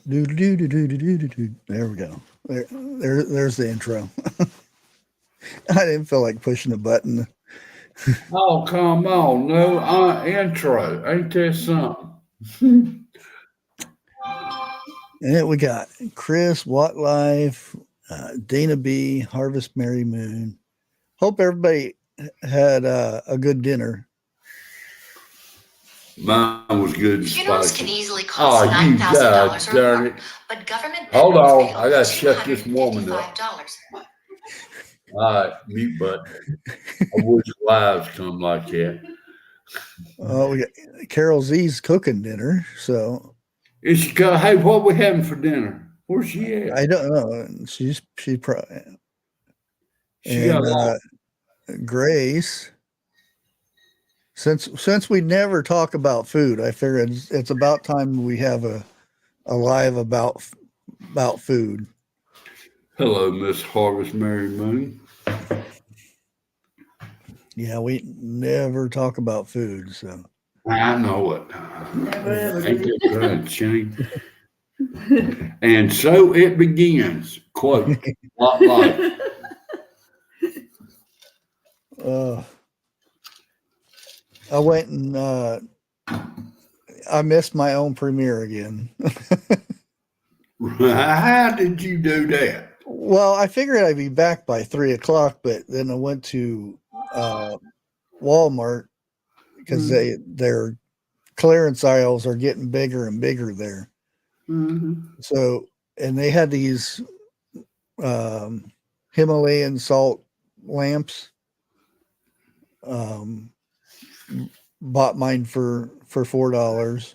Do do do do do do do do. There we go. There's the intro. I didn't feel like pushing a button. Oh, come on. No intro. Ain't that something? And we got Chris, Watt Life, Dana B, Harvest Mary Moon. Hope everybody had a good dinner. Mine was good and Funerals can spicy. easily Oh, cost you $9,000 or darn more, it. but government Hold veterans on. pay I only got to shut this woman up. $255. All right, mute button. I wish lives come like that. We got Carol Z's cooking dinner, so And she go, hey, what we having for dinner? Where's she at? I don't know. She She got and lost. Grace. Since we never talk about food, I figured it's about time we have a live about food. Hello, Miss Harvest Mary Moon. Yeah, we never talk about food, so I know it. Never ever Ain't do. that right, Shane? And so it begins. Quote, what life? I went and I missed my own premiere again. How did you do that? Well, I figured I'd be back by 3:00, but then I went to Walmart because their clearance aisles are getting bigger and bigger there. So, and they had these Himalayan salt lamps. Bought mine for $4.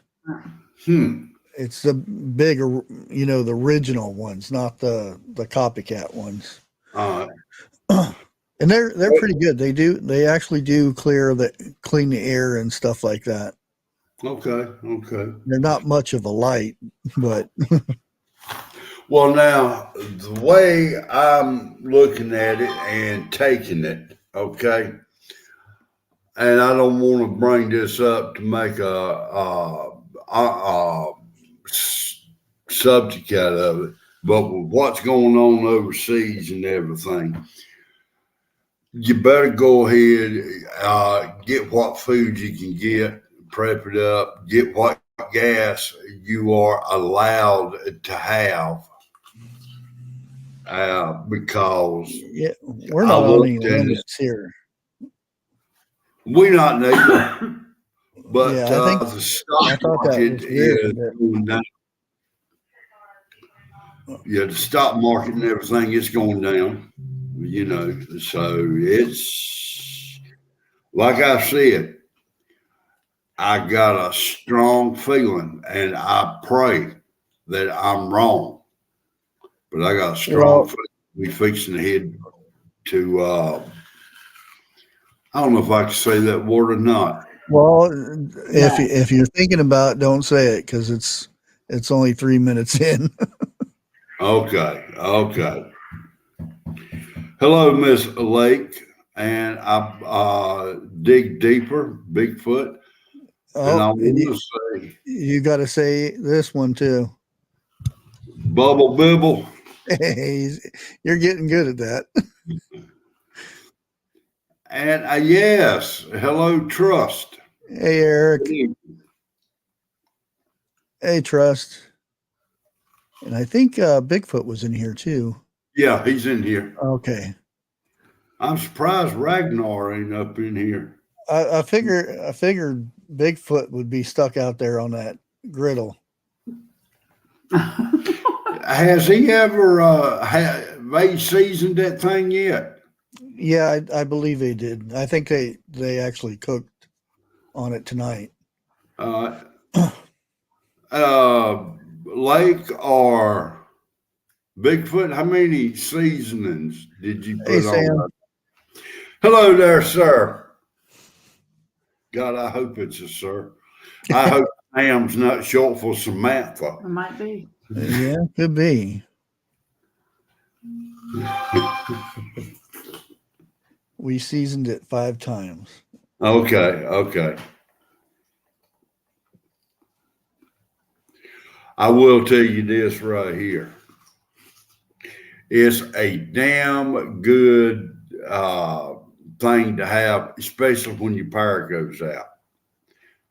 It's the bigger, the original ones, not the copycat ones. And they're pretty good. They actually do clean the air and stuff like that. Okay. They're not much of a light, but Well, now, the way I'm looking at it and taking it, okay, and I don't want to bring this up to make a subject out of it, but with what's going on overseas and everything, you better go ahead, get what food you can get, prep it up, get what gas you are allowed to have. Because yeah, we're not on any limits here. We're not neither, but Yeah, the I stock thought that market was weird. is going down. Yeah, the stock market and everything is going down. So it's like I said, I got a strong feeling, and I pray that I'm wrong. But I got a strong feeling we fixing to head to. I don't know if I can say that word or not. Well, if you're thinking about it, don't say it because it's only 3 minutes in. Okay. Hello, Miss Lake, and I dig deeper, Bigfoot, and I Oh, and want to say you got to say this one too. Bubble Bibble. Hey, you're getting good at that. And yes, hello, Trust. Hey, Eric. Hey, Trust. And I think Bigfoot was in here too. Yeah, he's in here. Okay. I'm surprised Ragnar ain't up in here. I figured Bigfoot would be stuck out there on that griddle. Has he ever they seasoned that thing yet? Yeah, I believe they did. I think they actually cooked on it tonight. Lake or Bigfoot, how many seasonings did you put on? Hello there, sir. God, I hope it's a sir. I hope Sam's not short for Samantha. It might be. Yeah, could be. We seasoned it 5 times. Okay. I will tell you this right here. It's a damn good thing to have, especially when your power goes out.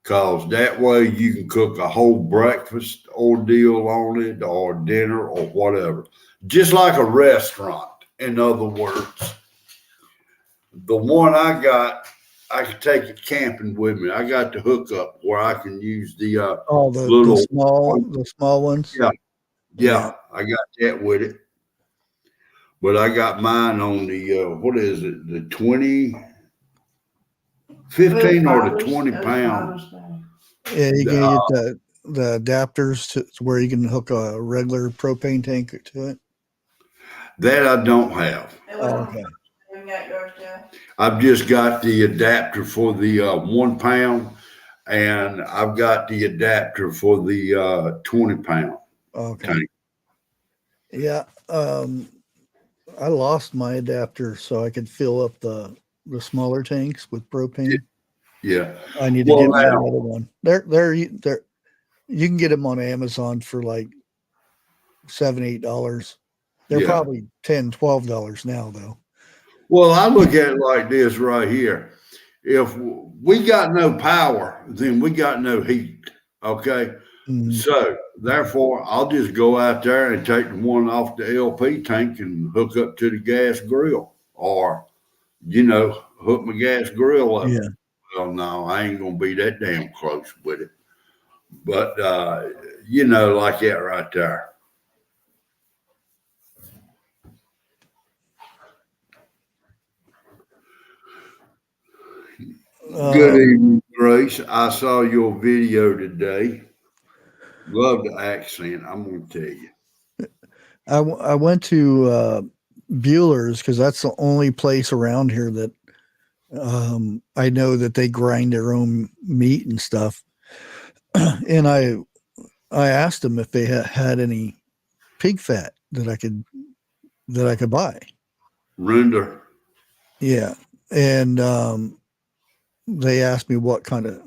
Because that way you can cook a whole breakfast ordeal on it or dinner or whatever. Just like a restaurant, in other words. The one I got, I could take it camping with me. I got the hookup where I can use the little the small ones. Yeah, I got that with it. But I got mine on the what is it? The 15 or the 20 pound. Yeah, you can get the adapters to where you can hook a regular propane tank to it. That I don't have. Okay. I've just got the adapter for the 1 pound, and I've got the adapter for the 20 pound. Okay. Tank. Yeah. I lost my adapter so I could fill up the smaller tanks with propane. Yeah. I need to get another one. They're you can get them on Amazon for like $7-8. They're probably $10-12 now though. Well, I look at it like this right here. If we got no power, then we got no heat. Okay. Mm-hmm. So therefore, I'll just go out there and take the one off the LP tank and hook up to the gas grill, or hook my gas grill up. Yeah. Well, no, I ain't gonna be that damn close with it. But like that right there. Good evening, Grace. I saw your video today. Love the accent. I'm going to tell you. I went to Bueller's because that's the only place around here that I know that they grind their own meat and stuff. And I asked them if they had any pig fat that I could buy. Render. Yeah, and they asked me what kind of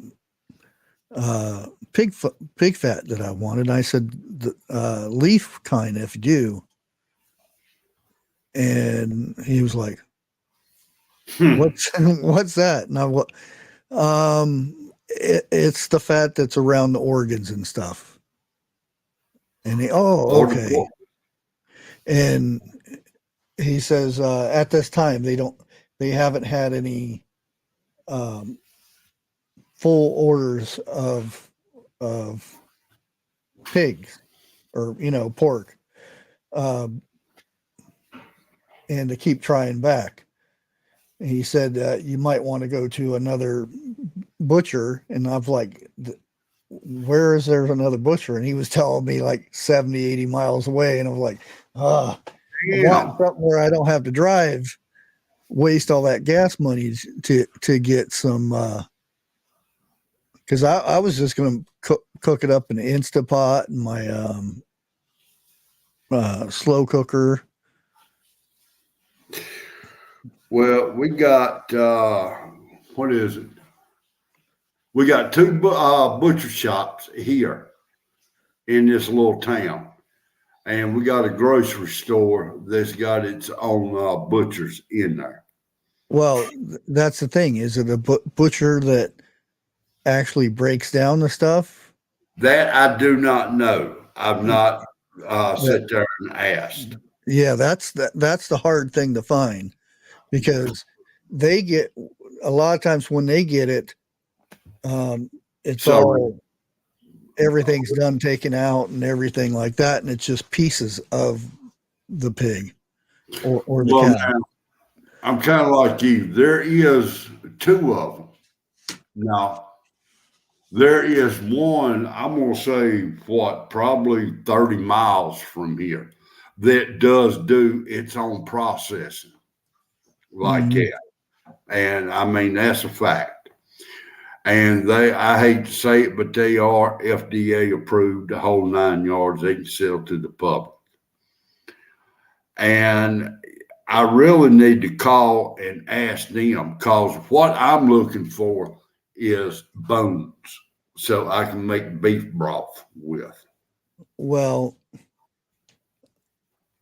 pig fat that I wanted. And I said the leaf kind, if you do. And he was like, "What's that?" And I it's the fat that's around the organs and stuff. And okay. And he says at this time they haven't had any full orders of pigs or pork, and to keep trying back. And he said you might want to go to another butcher, and I'm like, where is there another butcher? And he was telling me like 70-80 miles away, and I was like, I want something where I don't have to drive, waste all that gas money to get some because I was just going to cook it up in an Instapot and my slow cooker. Well, we got what is it? We got 2 butcher shops here in this little town, and we got a grocery store that's got its own butchers in there. Well, that's the thing. Is it a butcher that actually breaks down the stuff? That I do not know. I've not sat there and asked. Yeah, that's the hard thing to find, because they get a lot of times when they get it, it's all everything's done, taken out and everything like that, and it's just pieces of the pig or the cow. Now, I'm kind of like you. There is 2 of them. Now, there is one, I'm going to say, probably 30 miles from here, that does do its own processing like that. And I mean, that's a fact. And I hate to say it, but they are FDA approved, the whole 9 yards. They can sell to the public. And I really need to call and ask them, because what I'm looking for is bones, so I can make beef broth with. Well,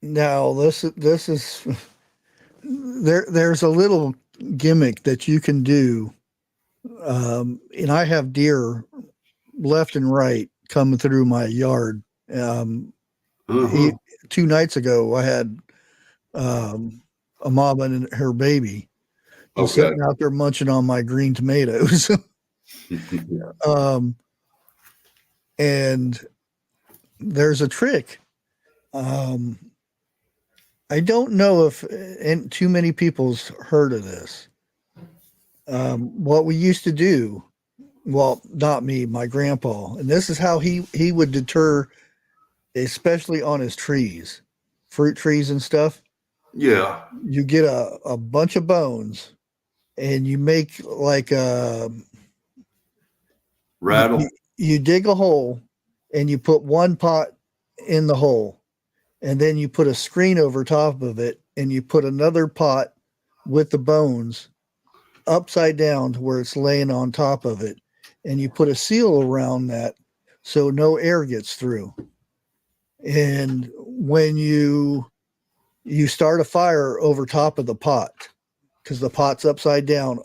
now this is there's a little gimmick that you can do, and I have deer left and right coming through my yard. Uh-huh. 2 nights ago, I had a mama and her baby just Okay. sitting out there munching on my green tomatoes. And there's a trick. I don't know if and too many people's heard of this. What we used to do, well, not me, my grandpa, and this is how he would deter, especially on his trees, fruit trees and stuff. Yeah. You get a bunch of bones, and you make like Rattle. you dig a hole, and you put one pot in the hole, and then you put a screen over top of it, and you put another pot with the bones upside down to where it's laying on top of it, and you put a seal around that so no air gets through. And when you start a fire over top of the pot, because the pot's upside down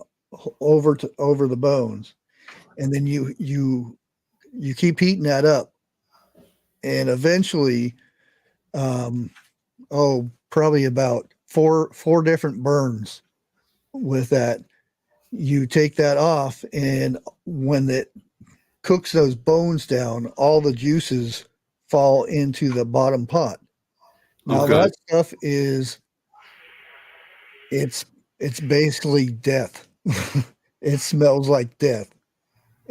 over the bones, and then you keep heating that up, and eventually, probably about four different burns with that. You take that off, and when it cooks those bones down, all the juices fall into the bottom pot. Now Okay. that stuff is it's basically death. It smells like death.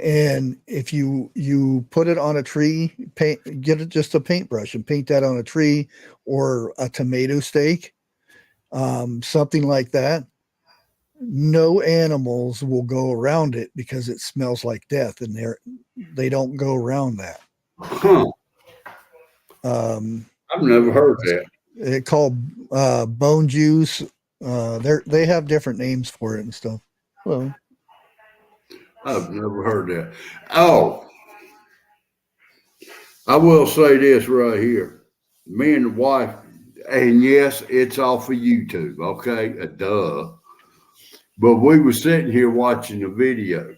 And if you put it on a tree, get it just a paintbrush and paint that on a tree or a tomato stake, something like that. No animals will go around it because it smells like death, and they don't go around that. Huh. I've never heard that. It called bone juice. They have different names for it and stuff. Well, I've never heard that. Oh, I will say this right here. Me and the wife, and yes, it's off of YouTube, okay? Duh. But we were sitting here watching a video,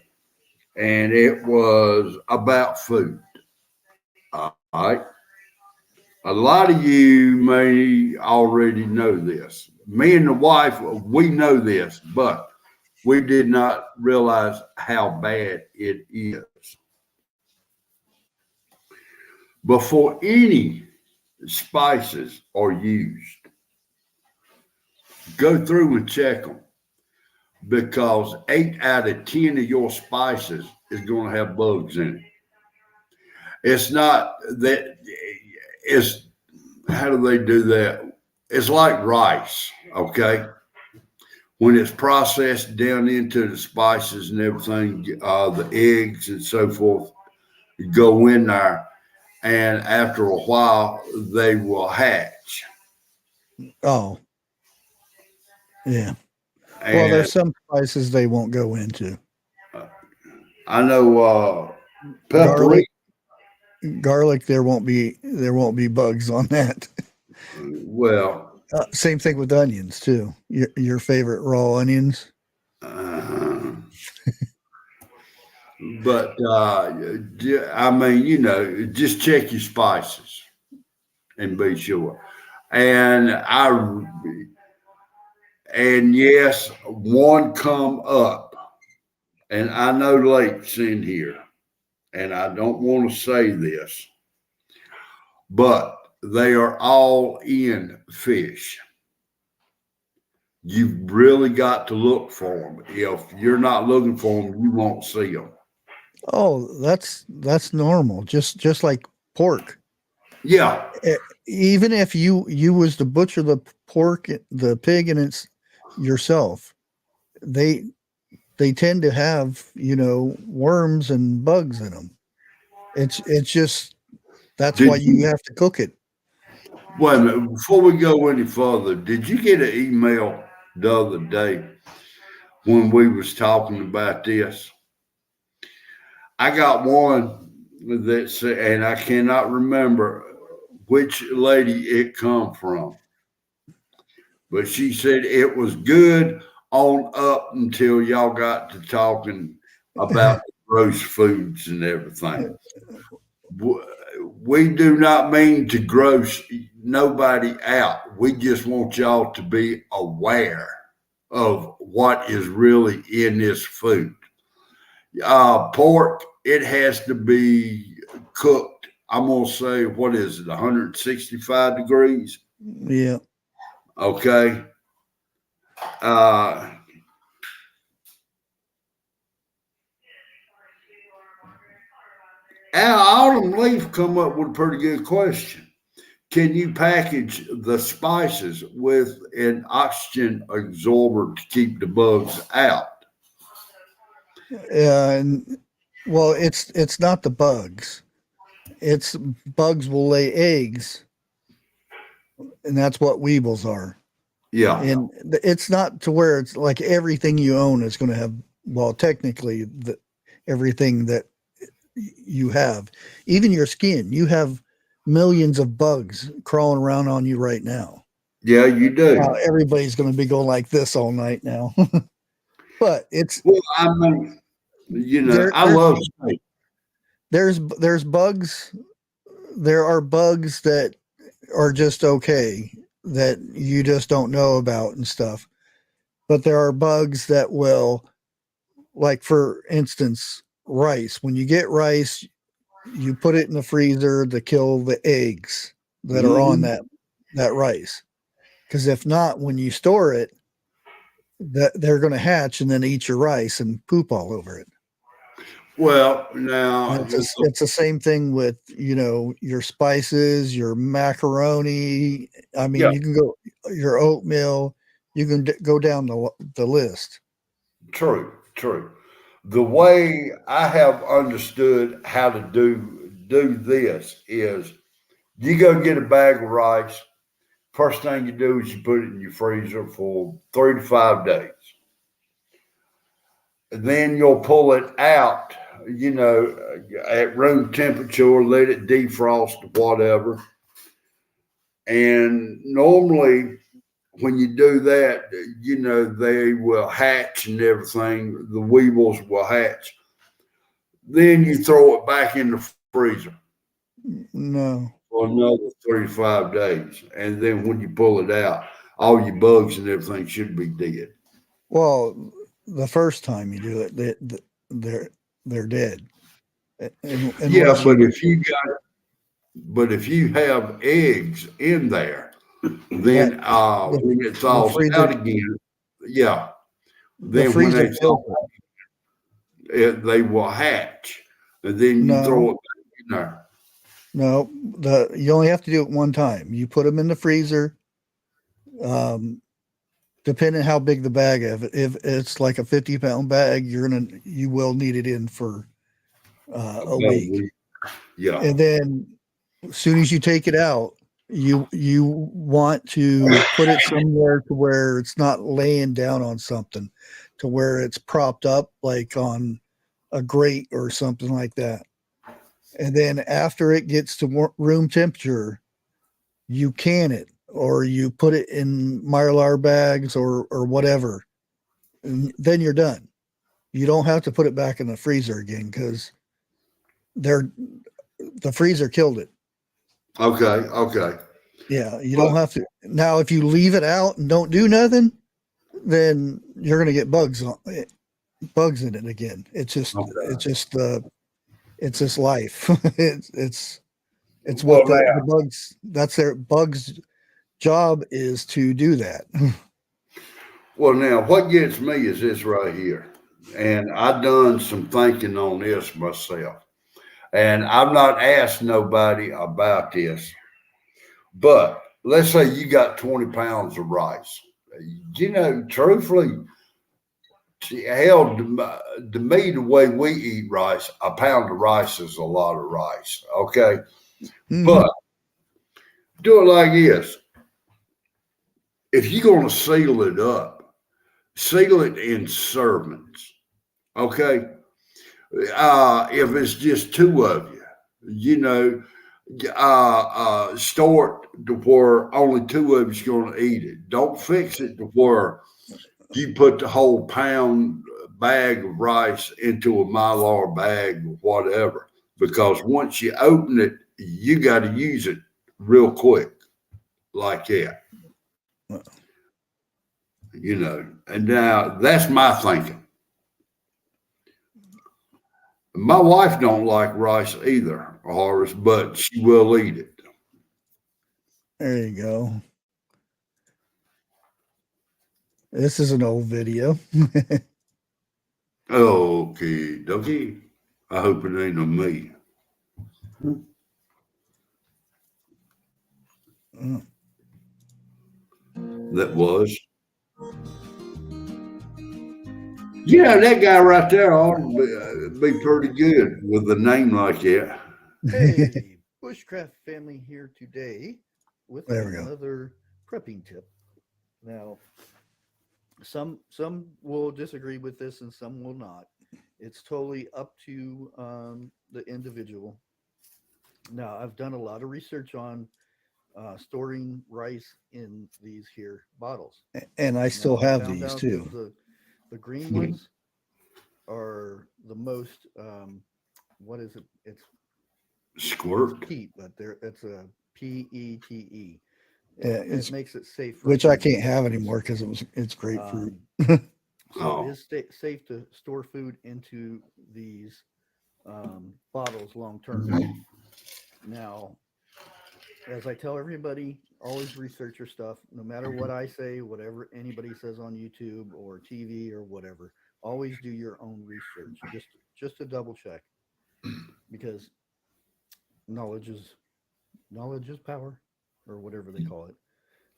and it was about food. All right. A lot of you may already know this. Me and the wife, we know this, but we did not realize how bad it is. Before any spices are used, go through and check them, because 8 out of 10 of your spices is going to have bugs in it. It's not that it's, how do they do that? It's like rice, okay? When it's processed down into the spices and everything, the eggs and so forth go in there, and after a while, they will hatch. oh yeah. Well, And there's some spices they won't go into. I know Garlic, paprika. garlic. There won't be bugs on that. Well, Same thing with onions too. Your favorite raw onions. uh, but I mean, just check your spices and be sure. And yes, one come up, and I know Lake's in here, and I don't want to say this, but they are all in fish. You've really got to look for them. If you're not looking for them, you won't see them. Oh, that's normal. Just like pork. Yeah. Even if you was to butcher the pork, the pig, and it's yourself, they tend to have worms and bugs in them. It's just that's Did why you you, have to cook it. wait a minute, before we go any further, did you get an email the other day when we was talking about this? I got one that said, and I cannot remember which lady it come from, but she said it was good on up until y'all got to talking about gross foods and everything. We do not mean to gross nobody out. We just want y'all to be aware of what is really in this food. Pork, it has to be cooked. I'm going to say, what is it, 165 degrees? Yeah. Okay. Autumn Leaf come up with a pretty good question. Can you package the spices with an oxygen absorber to keep the bugs out? And well, it's not the bugs. It's bugs will lay eggs, and that's what weevils are. Yeah. And it's not to where it's like everything you own is going to have. Well, technically, everything that you have, even your skin, you have millions of bugs crawling around on you right now. Yeah, you do. Everybody's going to be going like this all night now. But it's well, I mean, I love steak. There's bugs. There are bugs that are just okay that you just don't know about and stuff. But there are bugs that will, like for instance, rice. When you get rice, you put it in the freezer to kill the eggs that are on that rice. Because if not, when you store it, that they're going to hatch and then eat your rice and poop all over it. Well, now it's the same thing with your spices, your macaroni. I mean, you can go your oatmeal. You can go down the list. True. The way I have understood how to do this is you go get a bag of rice. First thing you do is you put it in your freezer for 3 to 5 days. And then you'll pull it out, at room temperature, let it defrost, whatever. And normally when you do that, they will hatch and everything. The weevils will hatch. Then you throw it back in the freezer. No. For another 3 to 5 days. And then when you pull it out, all your bugs and everything should be dead. Well, the first time you do it, they're dead. Yeah, but if you have eggs in there, then when it thaws out again, then when they thaw, they will hatch, and then you throw it back in there. No, you only have to do it one time. You put them in the freezer. Depending how big the bag is, if it's like a 50-pound bag, you will need it in for a week. Yeah. And then as soon as you take it out, you want to put it somewhere to where it's not laying down on something, to where it's propped up like on a grate or something like that. And then after it gets to room temperature, you can it, or you put it in Mylar bags or whatever. And then you're done. You don't have to put it back in the freezer again because the freezer killed it. Okay. Yeah, you don't have to. Now, if you leave it out and don't do nothing, then you're going to get bugs in it again. It's just life. it's what the bugs. That's their bugs' job is to do that. Well, now what gets me is this right here, and I've done some thinking on this myself, and I've not asked nobody about this, but let's say you got 20 pounds of rice. Truthfully, hell, to me, the way we eat rice, a pound of rice is a lot of rice. Okay. Mm-hmm. But do it like this. If you're going to seal it up, seal it in servings. Okay. If it's just 2 of you, store it to where only two of you's going to eat it. Don't fix it to where you put the whole pound bag of rice into a Mylar bag or whatever, because once you open it, you got to use it real quick like that. You know, and now that's my thinking. My wife don't like rice either, Horace, but she will eat it. There you go. This is an old video. Okay, dokie. I hope it ain't on me. That was. Yeah, that guy right there ought to be pretty good with a name like that. Hey, Bushcraft family here today with There we go. another prepping tip. Now, some will disagree with this and some will not. It's totally up to the individual. Now, I've done a lot of research on storing rice in these here bottles. And I still Now, I have found these out too. the green ones are the most. What is it? It's Squirt. peat, but it's a PETE. Yeah, It makes it safe, for which I food. can't have anymore because it's grapefruit. So Oh. it is safe to store food into these bottles long term. Now, as I tell everybody, always research your stuff. No matter what I say, whatever anybody says on YouTube or TV or whatever, always do your own research. Just to double check, because knowledge is power, or whatever they call it.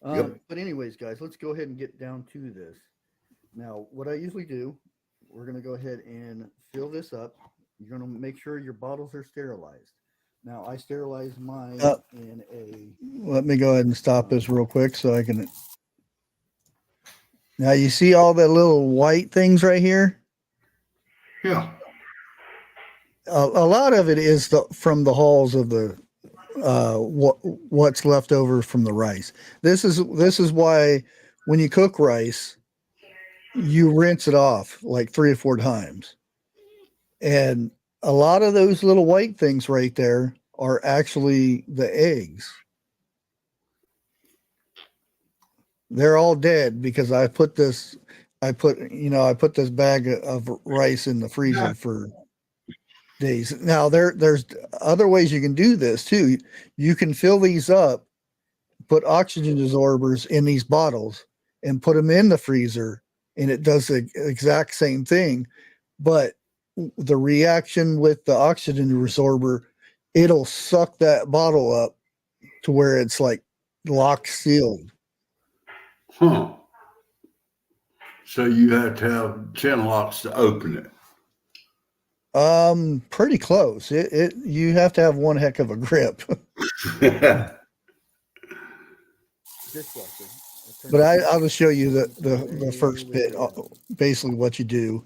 Yep. But anyways, guys, let's go ahead and get down to this. Now, what I usually do, we're going to go ahead and fill this up. You're going to make sure your bottles are sterilized. Now, I sterilize mine in a... Let me go ahead and stop this real quick so I can. Now you see all the little white things right here? Yeah. A lot of it is from the hulls of the what's left over from the rice. This is why when you cook rice, you rinse it off like 3 or 4 times. And a lot of those little white things right there are actually the eggs. They're all dead because I put this bag of rice in the freezer for days. Now there's other ways you can do this too. You can fill these up, put oxygen absorbers in these bottles and put them in the freezer, and it does the exact same thing. But the reaction with the oxygen absorber, it'll suck that bottle up to where it's like locked sealed. Huh. So you have to have 10 locks to open it. Pretty close. You have to have one heck of a grip. dishwasher. But I'll just show you the first bit, basically what you do.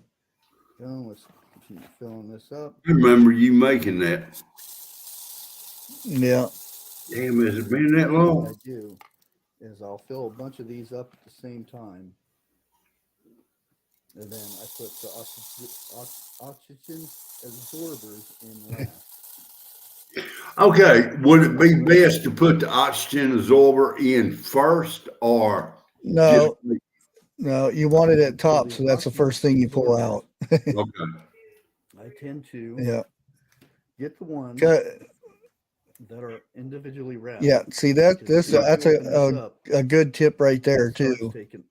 Let's continue filling this up. I remember you making that. Yeah. Damn, has it been that What I long? do is I'll fill a bunch of these up at the same time. And then I put the oxygen absorbers in last. Okay, would it be best to put the oxygen absorber in first or No, you want it at top, so that's the first thing you pull out. okay. I tend to Yeah. get the ones Okay. that are individually wrapped. Yeah. See that's Because that's if you open this up, a good tip right there it starts too. taking-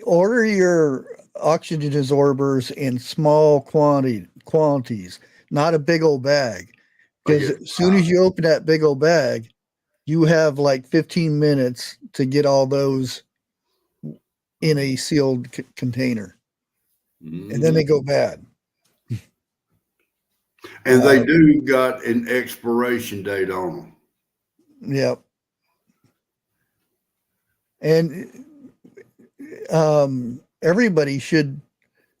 Order your oxygen absorbers in small quantities, not a big old bag. Because as soon as you open that big old bag, you have like 15 minutes to get all those in a sealed container, and then they go bad. And they do got an expiration date on them. Yep. And everybody should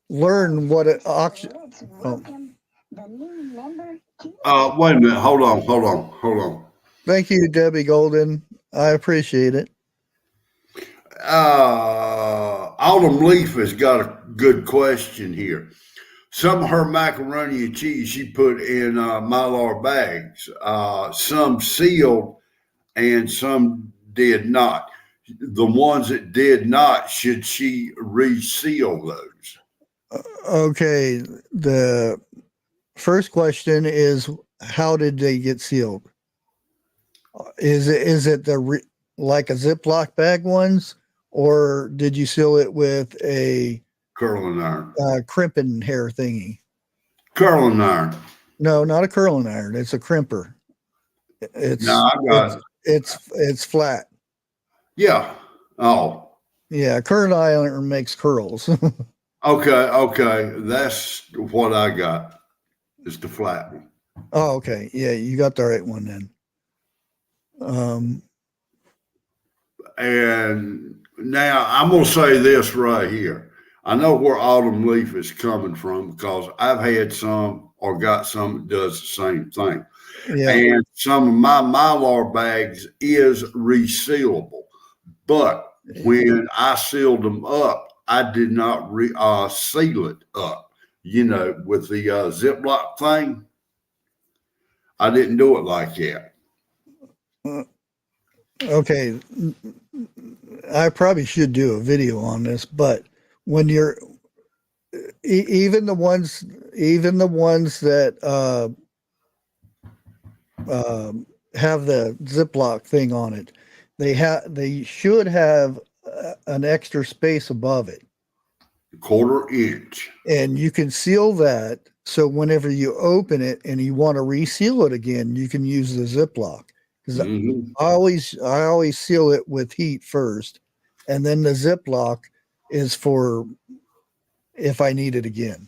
learn what an oxygen. Wait a minute. Hold on. Thank you, Debbie Golden. I appreciate it. Autumn Leaf has got a good question here. Some of her macaroni and cheese she put in Mylar bags. Some sealed and some did not. The ones that did not, should she reseal those? Okay. The first question is, how did they get sealed? Is it like a Ziploc bag ones, or did you seal it with a Curling iron. crimping hair thingy? Curling iron. No, not a curling iron. It's a crimper. It's No, I got it's flat. Yeah. Oh. Yeah, curling iron makes curls. Okay. That's what I got. It's the flat one. Oh, okay. Yeah, you got the right one then. And now I'm gonna say this right here. I know where Autumn Leaf is coming from because I've had some or got some that does the same thing. Yeah. And some of my Mylar bags is resealable. But when I sealed them up, I did not seal it up, with the Ziploc thing. I didn't do it like that. Okay. I probably should do a video on this, but when you're even the ones that have the Ziploc thing on it, they should have an extra space above it, 1/4 inch, and you can seal that. So whenever you open it and you want to reseal it again, you can use the Ziploc. Because I always seal it with heat first, and then the Ziploc is for if I need it again.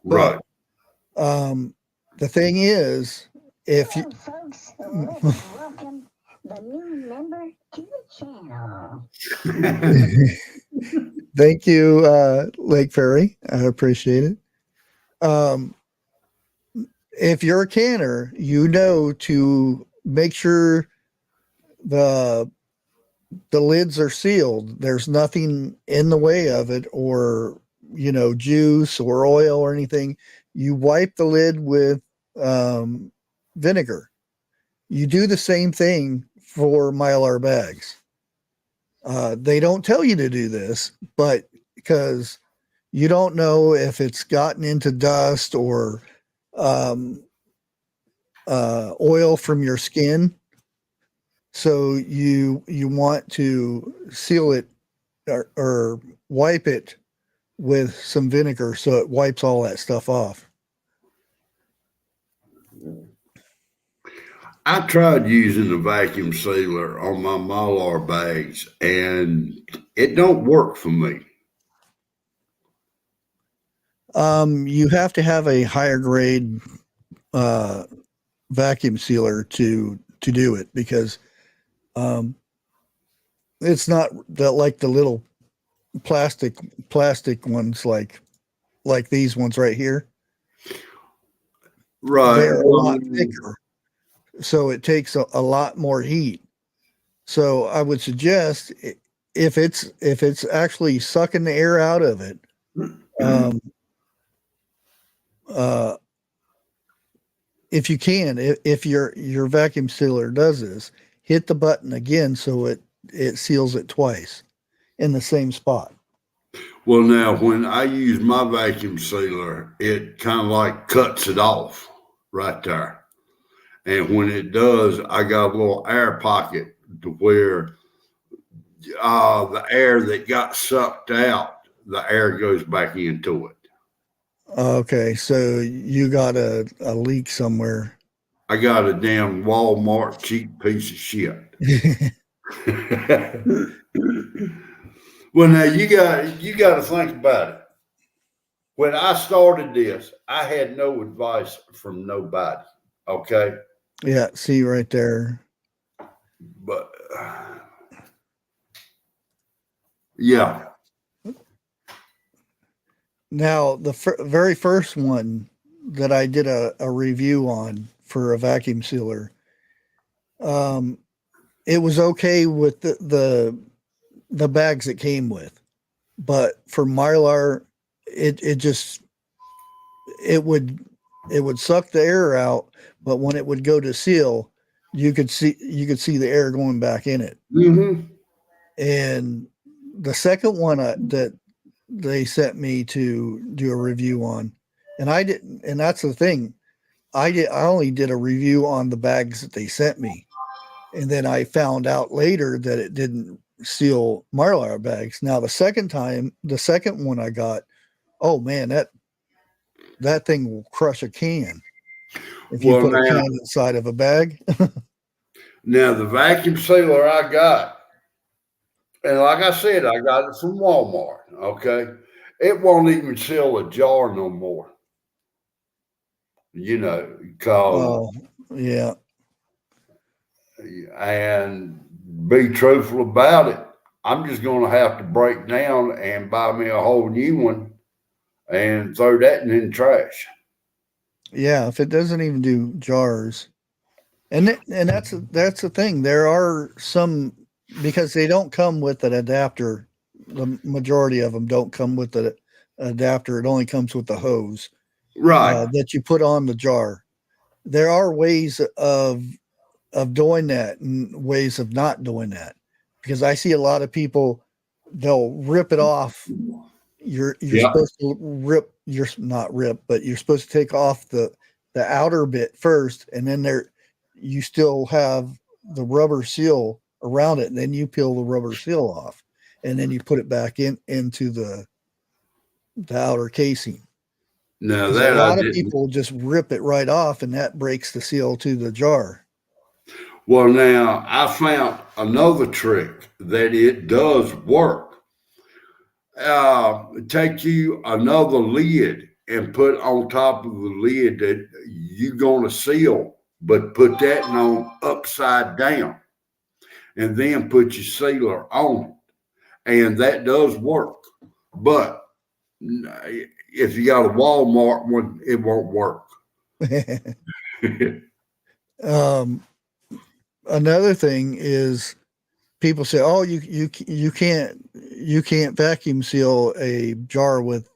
Right. But, the thing is, if you welcome the new member to the channel. Thank you, Lake Ferry. I appreciate it. If you're a canner, you know to make sure the lids are sealed. There's nothing in the way of it, or juice or oil or anything. You wipe the lid with vinegar. You do the same thing for Mylar bags. They don't tell you to do this, but because you don't know if it's gotten into dust or oil from your skin. So you want to seal it or wipe it with some vinegar so it wipes all that stuff off. I tried using the vacuum sealer on my Mylar bags, and it don't work for me. You have to have a higher grade vacuum sealer to do it, because it's not like the little plastic ones like these ones right here. Right. They're a lot thicker, so it takes a lot more heat. So I would suggest, if it's actually sucking the air out of it, if you can, if your vacuum sealer does this, hit the button again so it seals it twice in the same spot. Well, now when I use my vacuum sealer, it kind of like cuts it off right there. And when it does, I got a little air pocket to where the air that got sucked out, the air goes back into it. Okay, so you got a leak somewhere. I got a damn Walmart cheap piece of shit. Well, now you got to think about it. When I started this, I had no advice from nobody. Okay. Yeah, see right there. But yeah. Now the very first one that I did a review on for a vacuum sealer, it was okay with the bags it came with, but for Mylar, it just it would suck the air out, but when it would go to seal, you could see the air going back in it. Mm-hmm. And the second one that they sent me to do a review on, and I didn't, and that's the thing, I only did a review on the bags that they sent me, and then I found out later that it didn't seal Mylar bags. Now the second one I got, oh man, that thing will crush a can if you put a can inside of a bag. Now the vacuum sealer I got, and like I said, I got it from Walmart. Okay, it won't even seal a jar no more. You know, cause Oh yeah, and be truthful about it, I'm just going to have to break down and buy me a whole new one and throw that in the trash. yeah. If it doesn't even do jars, and that's the thing. There are some, because they don't come with an adapter. The majority of them don't come with an adapter. It only comes with the hose, Right. that you put on the jar. There are ways of doing that and ways of not doing that, because I see a lot of people, they'll rip it off. You're supposed to rip, you're not rip, but you're supposed to take off the outer bit first, and then you still have the rubber seal around it, and then you peel the rubber seal off, and then you put it back into the outer casing. No, A that lot I of didn't. people just rip it right off, and that breaks the seal to the jar. Well, now I found another trick that it does work. Take you another lid and put on top of the lid that you're going to seal, but put that on upside down, and then put your sealer on it, and that does work. But if you got a Walmart one, it won't work. Another thing is, people say, "Oh, you can't vacuum seal a jar with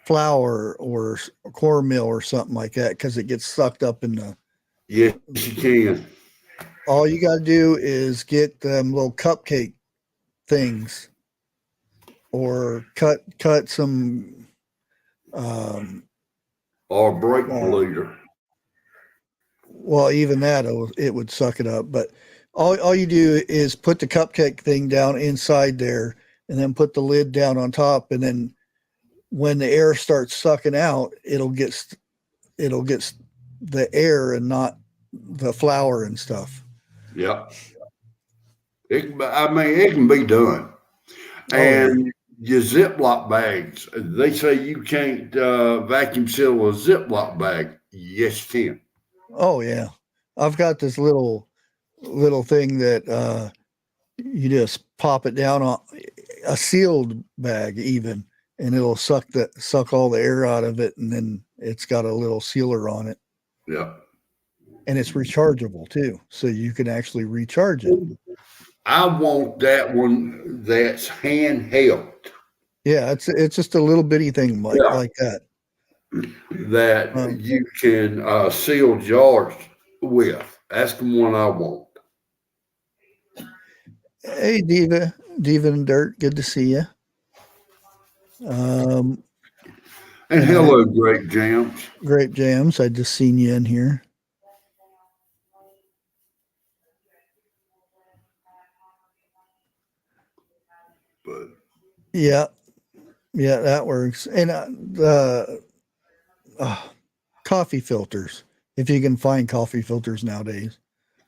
flour or cornmeal or something like that because it gets sucked up in the." Yes, you can. All you got to do is get them little cupcake things, or cut some Or brake bleeder. well, even that, it would suck it up. But all you do is put the cupcake thing down inside there, and then put the lid down on top, and then when the air starts sucking out, it'll get the air and not the flour and stuff. Yep. It can be done. And your Ziploc bags, they say you can't vacuum seal a Ziploc bag. Yes, you can. Oh yeah, I've got this little thing that you just pop it down on a sealed bag even, and it'll suck all the air out of it, and then it's got a little sealer on it. Yeah. And it's rechargeable too, so you can actually recharge it. I want that one that's handheld. Yeah, it's just a little bitty thing like that. That you can seal jars with. That's the one I want. Hey, Diva and Dirt, good to see you. And hello, Grape Jams. Grape Jams, I just seen you in here. But yeah, that works. And the coffee filters, if you can find coffee filters nowadays.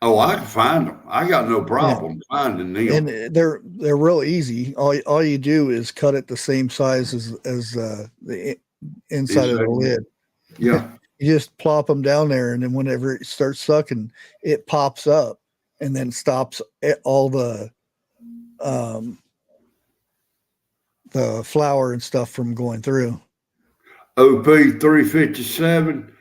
oh, I can find them. I got no problem finding them. And they're real easy. All you do is cut it the same size as the inside of the lid. Yeah. You just plop them down there, and then whenever it starts sucking, it pops up and then stops all the flour and stuff from going through. OP 357.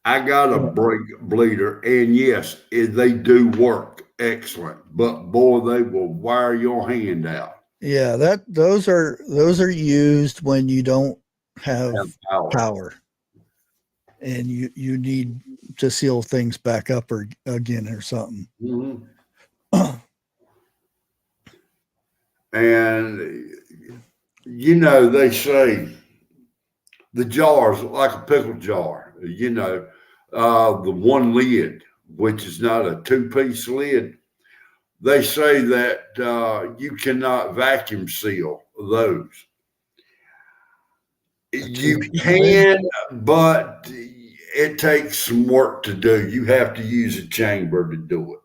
I got a brake bleeder, and yes, they do work excellent. But boy, they will wire your hand out. Yeah, those are used when you don't have power, and you need to seal things back up or again or something. Mm-hmm. And you know, they say the jars like a pickle jar. You know, the one lid, which is not a two-piece lid. They say that you cannot vacuum seal those. You can, but it takes some work to do. You have to use a chamber to do it.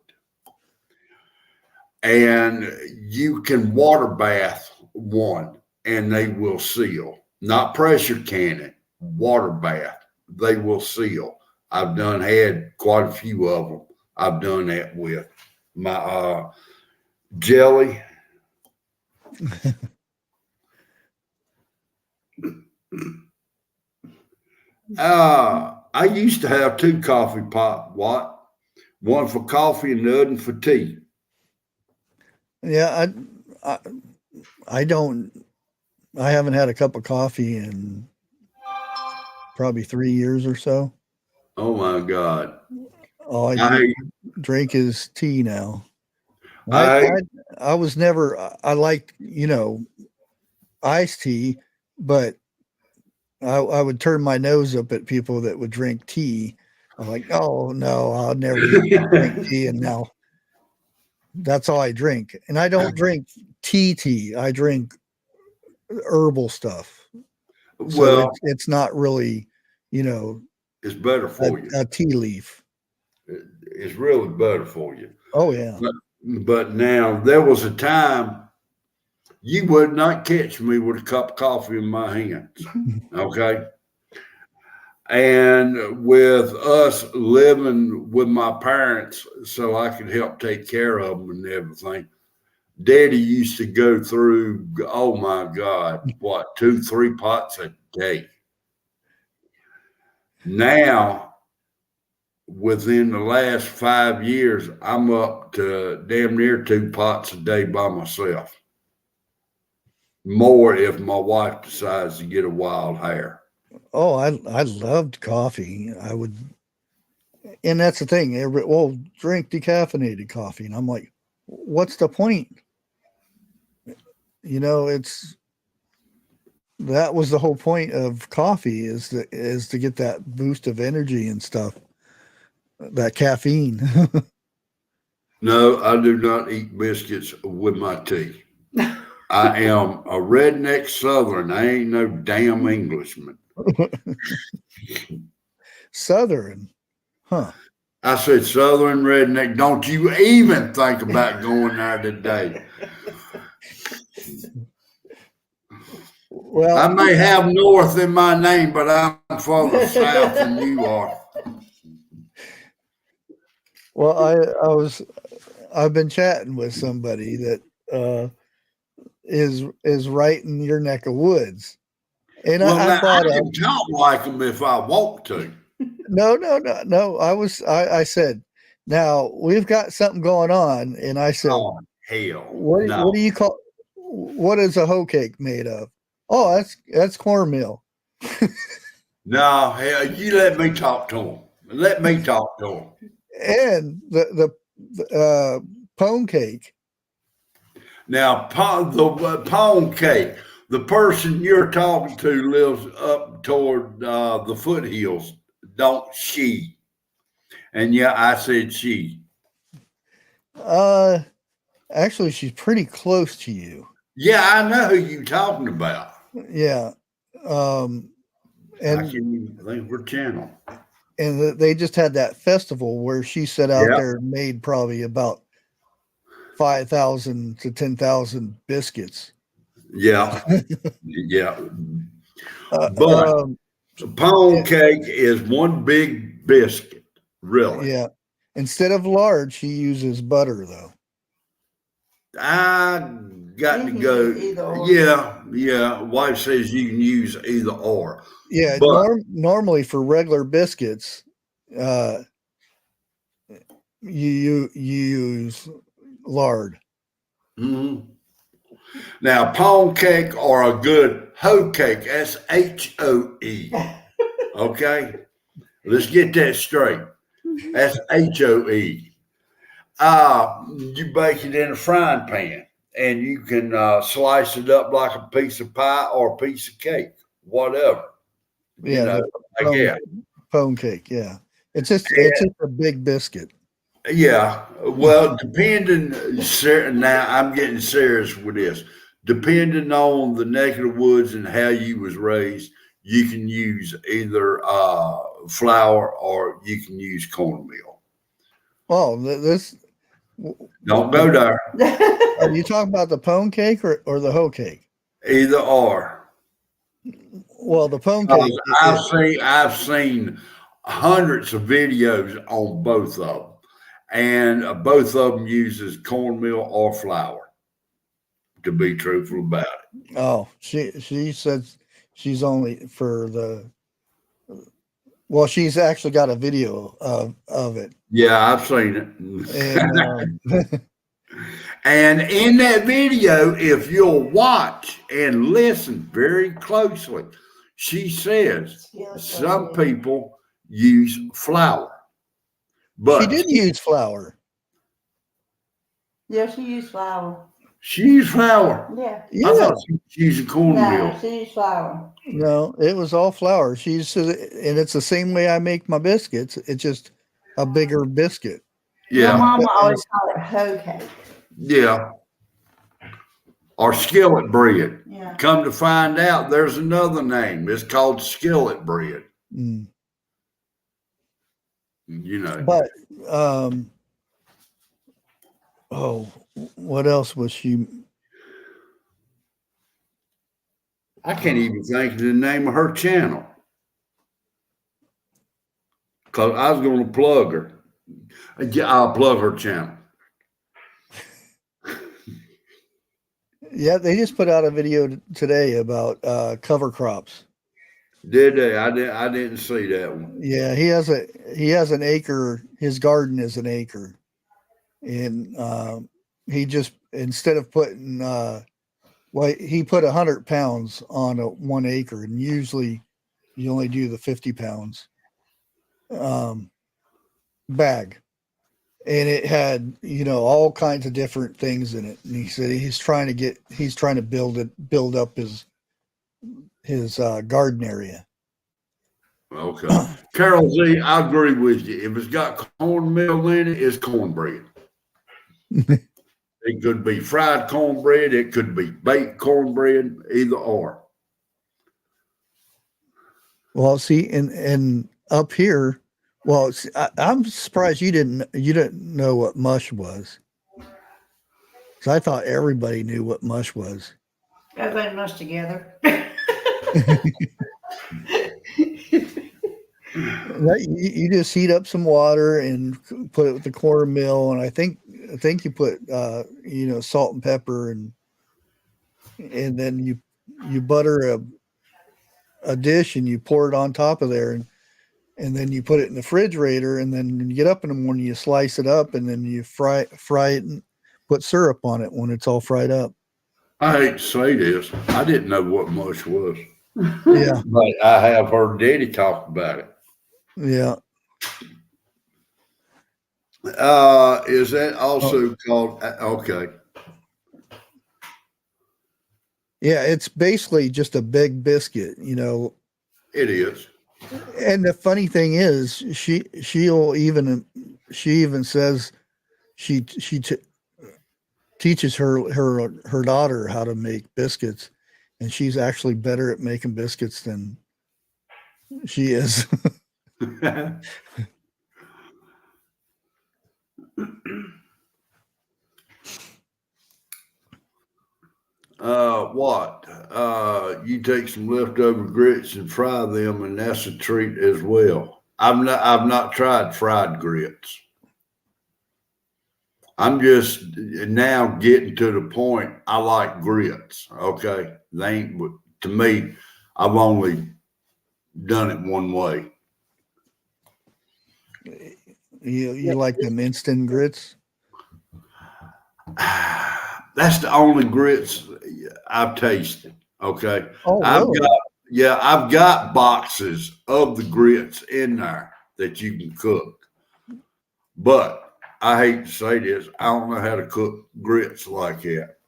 And you can water bath one and they will seal. Not pressure canning, water bath. They will seal. I've had quite a few of them. I've done that with my jelly. I used to have 2 coffee pot. One for coffee and the other for tea. Yeah, I haven't had a cup of coffee in probably 3 years or so. Oh my God. All I drink is tea now. I was never, I liked, iced tea, but I would turn my nose up at people that would drink tea. I'm like, oh no, I'll never drink tea. And now that's all I drink. And I don't drink tea. I drink herbal stuff. So it's not really, it's better for you. A tea leaf. It's really better for you. Oh yeah. But now there was a time you would not catch me with a cup of coffee in my hands. Okay. And with us living with my parents so I could help take care of them and everything, Daddy used to go through, oh my God, 2-3 pots a day. Now, within the last 5 years, I'm up to damn near 2 pots a day by myself. More if my wife decides to get a wild hair. Oh, I loved coffee. I would, and that's the thing. Drink decaffeinated coffee, and I'm like, what's the point? That was the whole point of coffee is to get that boost of energy and stuff, that caffeine. No, I do not eat biscuits with my tea. I am a redneck Southern. I ain't no damn Englishman. Southern, huh? I said Southern redneck. Don't you even think about going there today. Well, I may have North in my name, but I'm further south than you are. Well, I've been chatting with somebody that is right in your neck of woods, and I can talk like them if I want to. No. I said, now we've got something going on, and I said, oh hell, what do you call? What is a hoe cake made of? Oh, that's cornmeal. No, hell, you let me talk to him. Let me talk to him. And the pone cake. Now, the pone cake. The person you're talking to lives up toward the foothills. Don't she? And yeah, I said she. Actually, she's pretty close to you. Yeah, I know who you're talking about. Yeah. And I can't even think what channel. And they just had that festival where she sat out there and made probably about 5,000 to 10,000 biscuits. Yeah. Yeah. But pound cake is one big biscuit, really. Yeah. Instead of lard, she uses butter, though. got You to can go. use either or. Yeah. Wife says you can use either or. Yeah, But normally for regular biscuits, you use lard. mhm. Now, pound cake or a good hoe cake, that's HOE. Okay? Let's get that straight. That's HOE. You bake it in a frying pan and you can slice it up like a piece of pie or a piece of cake, whatever. You Yeah, know, the I pound, guess. pound cake. Yeah, it's just a big biscuit. Yeah. Well, depending, now I'm getting serious with this. Depending on the neck of the woods and how you was raised, you can use either flour or you can use cornmeal. Oh, this. Don't go there. Are you talking about the pound cake or the hoe cake? Either or. Well, the pound cake. I've seen hundreds of videos on both of them, and both of them uses cornmeal or flour. To be truthful about it. Oh, she said she's only for the. Well, she's actually got a video of it. Yeah, I've seen it. And And in that video, if you'll watch and listen very closely, she says some people use flour. But she did use flour. Yeah, she used flour. she used flour. Yeah. Yeah. I thought she was using cornmeal. No, she used flour. No, it was all flour. She said, and it's the same way I make my biscuits. It's just a bigger biscuit. My Yeah, mama always called it hoe cake. yeah. Or skillet bread. Yeah. Come to find out, there's another name. It's called skillet bread. Mm. You know. But what else was she? I can't even think of the name of her channel. Because I was going to plug her. I'll plug her channel. Yeah, they just put out a video today about cover crops. Did they? I didn't see that one. Yeah, he has an acre. His garden is an acre, and he just, instead of putting he put 100 pounds on 1 acre, and usually you only do the 50 pounds bag, and it had all kinds of different things in it. And he said he's trying to build up his garden area. Okay. Carol Z, I agree with you. If it's got cornmeal in it, it's cornbread. It could be fried cornbread. It could be baked cornbread, either or. Well, see, and up here, well, I'm surprised you didn't know what mush was. Because I thought everybody knew what mush was. Everybody mushed together. You just heat up some water and put it with the cornmeal, and I think you put salt and pepper, and then you butter a dish and you pour it on top of there, and then you put it in the refrigerator, and then when you get up in the morning you slice it up, and then you fry it and put syrup on it when it's all fried up. I hate to say this. I didn't know what mush was. Yeah. But I have heard Daddy talk about it. Yeah. Is that also called, okay. Yeah, it's basically just a big biscuit, It is. And the funny thing is, she even says she teaches her daughter how to make biscuits, and she's actually better at making biscuits than she is. You take some leftover grits and fry them, and that's a treat as well. I've not tried fried grits. I'm just now getting to the point I like grits. Okay. They ain't, to me, I've only done it one way. You like them instant grits? That's the only grits I've tasted. Okay. Oh, I've really? I've got boxes of the grits in there that you can cook. But I hate to say this, I don't know how to cook grits like that.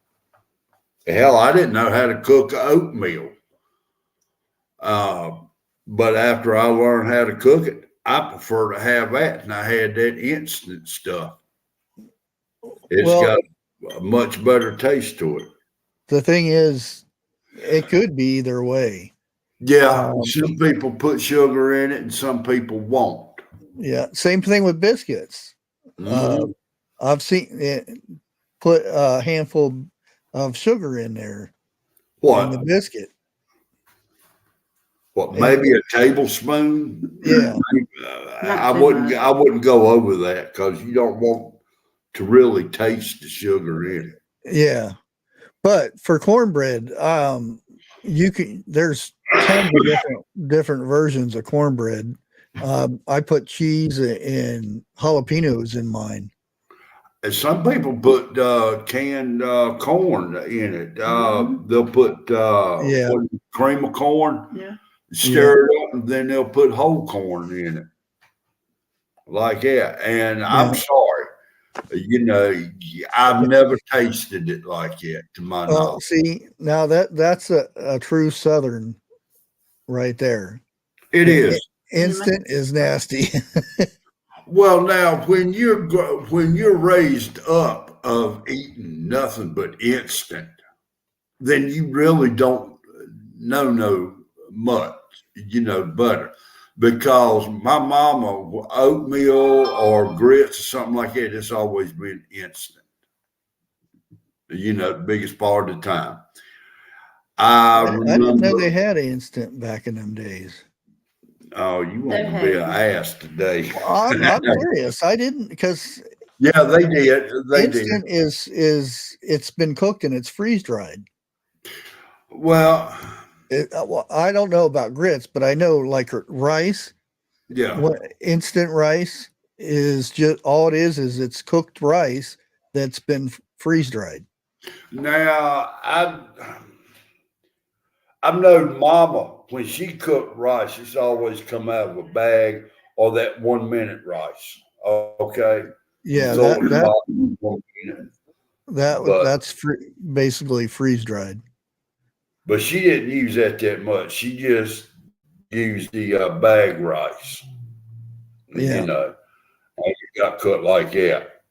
Hell, I didn't know how to cook oatmeal. But after I learned how to cook it, I prefer to have that. And I had that instant stuff. It's Well, got a much better taste to it. the thing is, it could be either way. Yeah, some people put sugar in it and some people won't. Yeah, same thing with biscuits. I've seen it put a handful of sugar in there in the What? biscuit. What? Maybe a tablespoon? Yeah. I wouldn't go over that because you don't want to really taste the sugar in it. Yeah. But for cornbread, there's tons of different versions of cornbread. I put cheese and jalapenos in mine. And some people put canned corn in it. They'll put cream of corn, stir it up, and then they'll put whole corn in it, like that. And I'm sorry, I've never tasted it like that, to my knowledge. See, now that's a true Southern right there. It is. Instant is nasty. Well, now when you're raised up of eating nothing but instant, then you really don't know much, butter. Because my mama, oatmeal or grits or something like that, it's always been instant. The biggest part of the time. I didn't know they had instant back in them days. Oh, you want to be an ass today? I'm serious. I didn't, because they did. Instant is it's been cooked and it's freeze dried. Well, I don't know about grits, but I know like rice. Yeah. Instant rice is just all it is it's cooked rice that's been freeze dried. Now I've known Mama, when she cooked rice, it's always come out of a bag or that 1 minute rice. Okay. Yeah, that's basically freeze dried. But she didn't use that much. She just used the bag rice. Yeah. And it got cooked like that.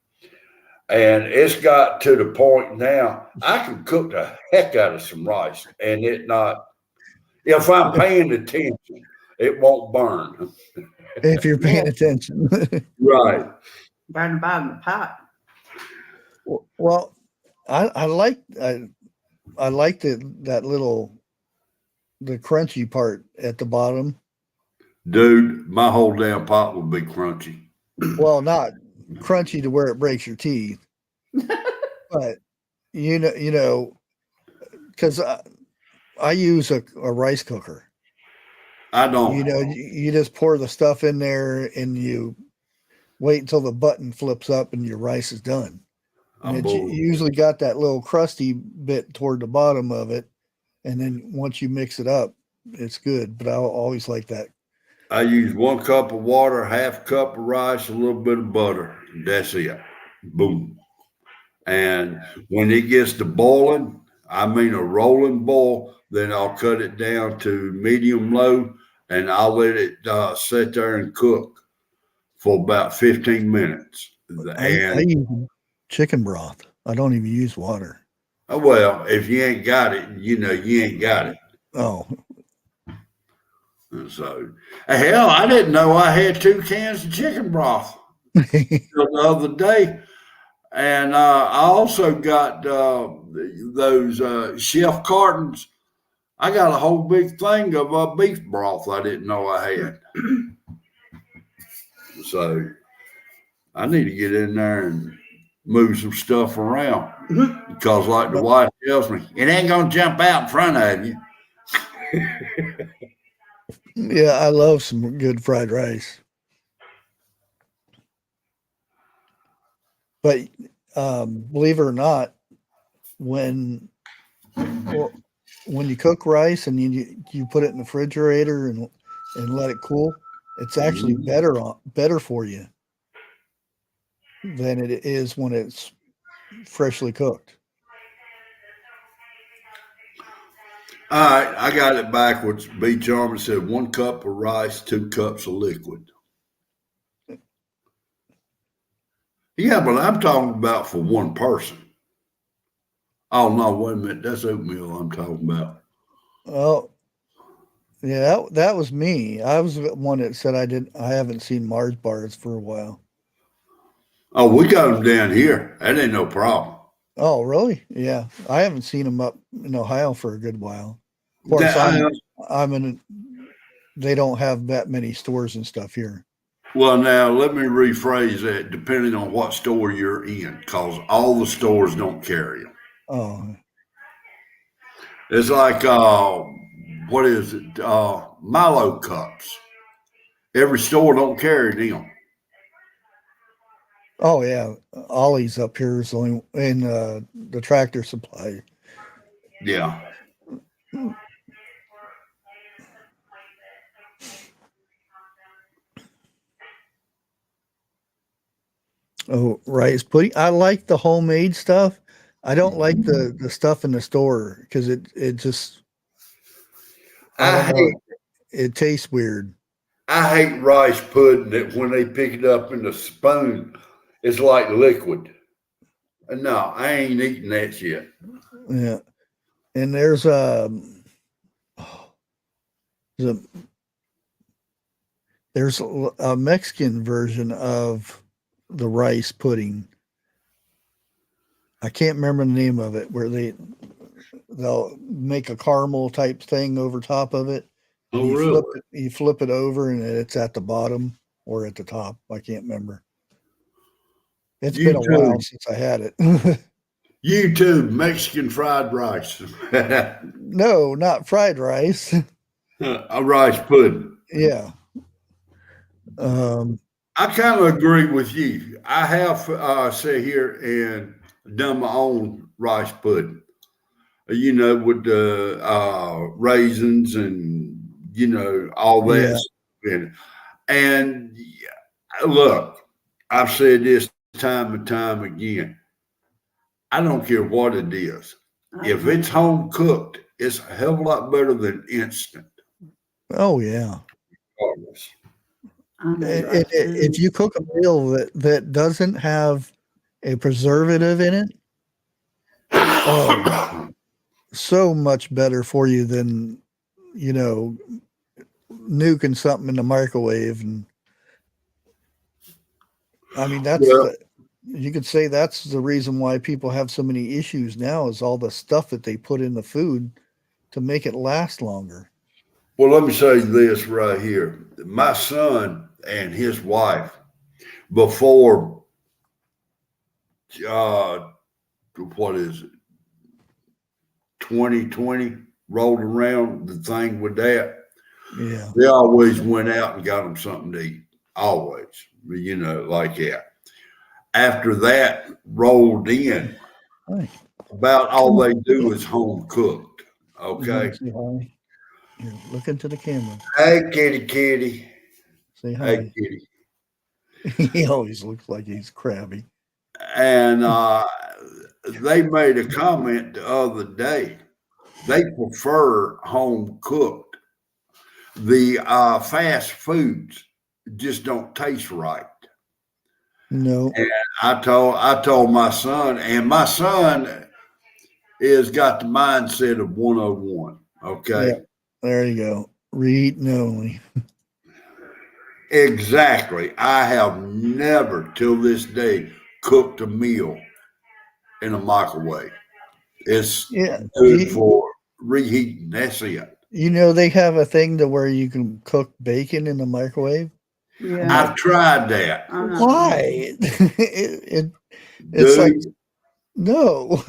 And it's got to the point now I can cook the heck out of some rice and it not, if I'm paying attention, it won't burn. If you're paying attention. Right. Burn the bottom of the pot. Well, I like the crunchy part at the bottom. Dude, my whole damn pot would be crunchy. Well, not crunchy to where it breaks your teeth, but because I use a rice cooker. I don't. You just pour the stuff in there and you wait until the button flips up and your rice is done. And it usually got that little crusty bit toward the bottom of it, and then once you mix it up, it's good. But I always like that. I use 1 cup of water, half cup of rice, a little bit of butter. That's it. Boom. And when it gets to boiling, I mean a rolling boil, then I'll cut it down to medium low and I'll let it sit there and cook for about 15 minutes. I use chicken broth. I don't even use water. Well, if you ain't got it, you ain't got it. Oh. So, hell, I didn't know I had 2 cans of chicken broth the other day. And I also got those chef cartons. I got a whole big thing of beef broth I didn't know I had. So I need to get in there and move some stuff around because, like the wife tells me, it ain't gonna jump out in front of you. Yeah, I love some good fried rice. But believe it or not, when you cook rice and you put it in the refrigerator and let it cool, it's actually better for you than it is when it's freshly cooked. All right, I got it backwards. B. Charmer said 1 cup of rice, 2 cups of liquid. Yeah, but I'm talking about for one person. Oh no, wait a minute. That's oatmeal I'm talking about. Oh, yeah, that was me. I was the one that said I haven't seen Mars bars for a while. Oh, we got them down here. That ain't no problem. Oh, really? Yeah, I haven't seen them up in Ohio for a good while. Of course, they don't have that many stores and stuff here. Well, now let me rephrase that. Depending on what store you're in, because all the stores don't carry them. Oh, It's like what is it? Milo cups. Every store don't carry them. oh yeah, Ollie's up here is only in the Tractor Supply. Yeah. Oh, rice pudding. I like the homemade stuff. I don't like the stuff in the store because it just I don't know. It tastes weird. I hate rice pudding that when they pick it up in the spoon, it's like liquid. No, I ain't eating that shit. Yeah, and there's a Mexican version of the rice pudding. I can't remember the name of it, where they'll make a caramel type thing over top of it. Oh, really? You flip it over and it's at the bottom or at the top. I can't remember. It's been a while since I had it. YouTube Mexican fried rice. No, not fried rice. A rice pudding. Yeah. I kind of agree with you. I have sat here and done my own rice pudding, with the raisins and, all that. Yeah. And look, I've said this time and time again. I don't care what it is. If it's home cooked, it's a hell of a lot better than instant. Oh, yeah. If you cook a meal that doesn't have a preservative in it, so much better for you than nuking something in the microwave. And I mean, you could say that's the reason why people have so many issues now, is all the stuff that they put in the food to make it last longer. Well, let me say this right here. My son and his wife, before, what is it, 2020 rolled around, the thing with that, yeah, they always went out and got them something to eat, always, like that. After that rolled in, about all they do is home cooked. Okay. Here, look into the camera. Hey, kitty. Say hi. Hey, kitty. He always looks like he's crabby. And they made a comment the other day. They prefer home cooked. The fast foods just don't taste right. No. And I told my son, and my son is got the mindset of 101. Okay. Yeah, there you go. Reheating only. Exactly. I have never till this day cooked a meal in a microwave. It's good for reheating. That's it. They have a thing to where you can cook bacon in the microwave. Yeah. I've tried that. Why? It's like, Dude, no.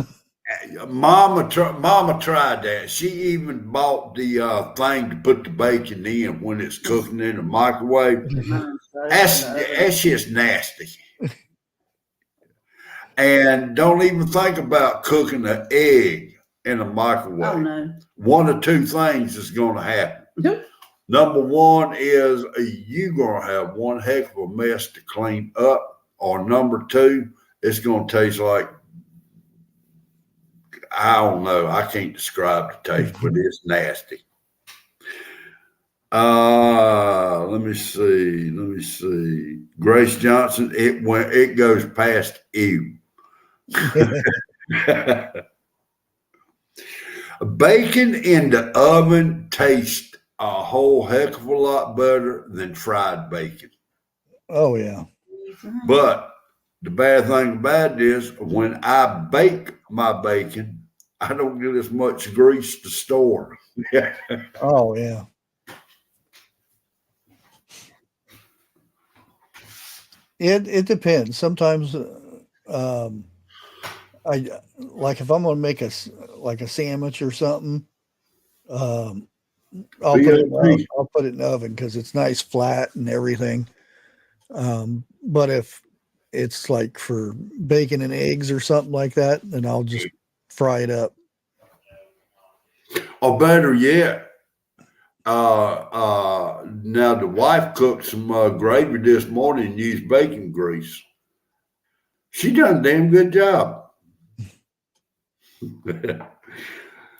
Mama tried that. She even bought the thing to put the bacon in when it's cooking in the microwave. That's just nasty. And don't even think about cooking an egg in a microwave. Oh, no. One of two things is going to happen. Number one is you're going to have one heck of a mess to clean up. Or number two, it's going to taste like, I don't know. I can't describe the taste, but it's nasty. Let me see. Grace Johnson, it goes past ew. Bacon in the oven tastes a whole heck of a lot better than fried bacon. Oh yeah. But the bad thing about it is when I bake my bacon, I don't get as much grease to store. Oh yeah. It depends. Sometimes I like if I'm gonna make a sandwich or something, I'll put it in the oven because it's nice flat and everything. But if it's like for bacon and eggs or something like that, then I'll just fry it up. Or better yet, now the wife cooked some gravy this morning and used bacon grease. She done a damn good job.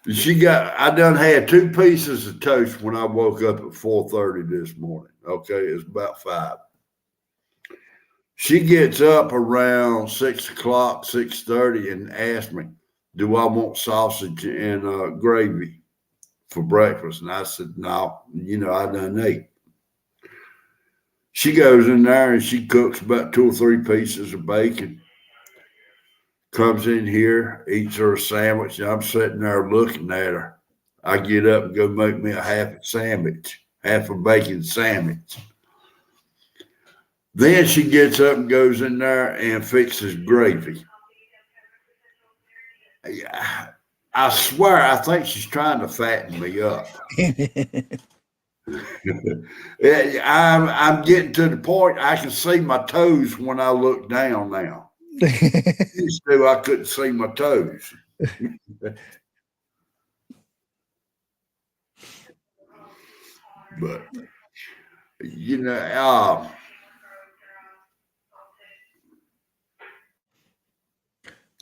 I done had 2 pieces of toast when I woke up at 4:30 this morning. Okay, it's about 5. She gets up around 6 o'clock, 6:30, and asks me, "Do I want sausage and gravy for breakfast?" And I said, "No, I done ate." She goes in there and she cooks about 2 or 3 pieces of bacon. Comes in here, eats her a sandwich, and I'm sitting there looking at her. I get up and go make me a half a bacon sandwich. Then she gets up and goes in there and fixes gravy. I swear, I think she's trying to fatten me up. I'm getting to the point I can see my toes when I look down now. Used to, I couldn't see my toes. But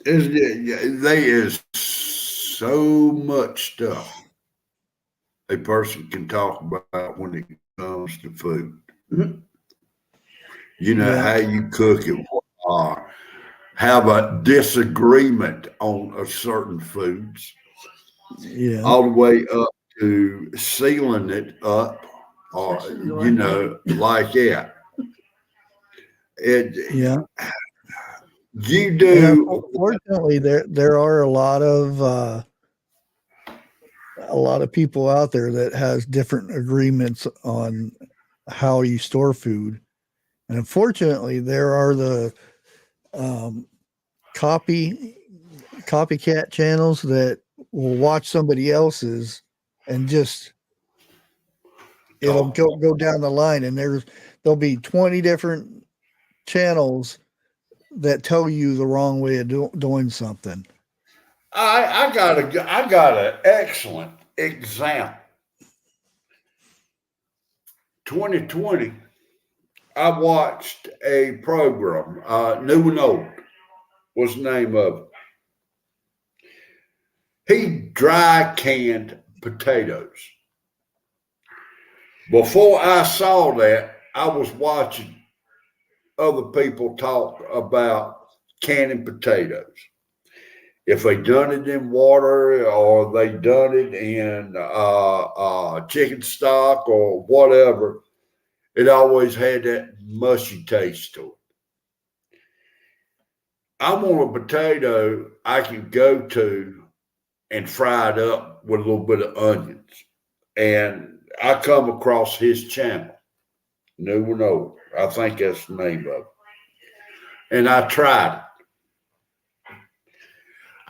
there is so much stuff a person can talk about when it comes to food. How you cook it, have a disagreement on a certain foods, all the way up to sealing it up, or like that. You do. Unfortunately, there are a lot of people out there that has different agreements on how you store food, and unfortunately, there are the copycat channels that will watch somebody else's and just it'll go down the line, and there'll be 20 different channels that tell you the wrong way of doing something. I got an excellent example. 2020, I watched a program, New and Old was the name of it. He dry canned potatoes. Before I saw that, I was watching other people talk about canning potatoes. If they done it in water or they done it in chicken stock or whatever, it always had that mushy taste to it. I want a potato I can go to and fry it up with a little bit of onions. And I come across his channel, New and Old. I think that's the name of it. And I tried it.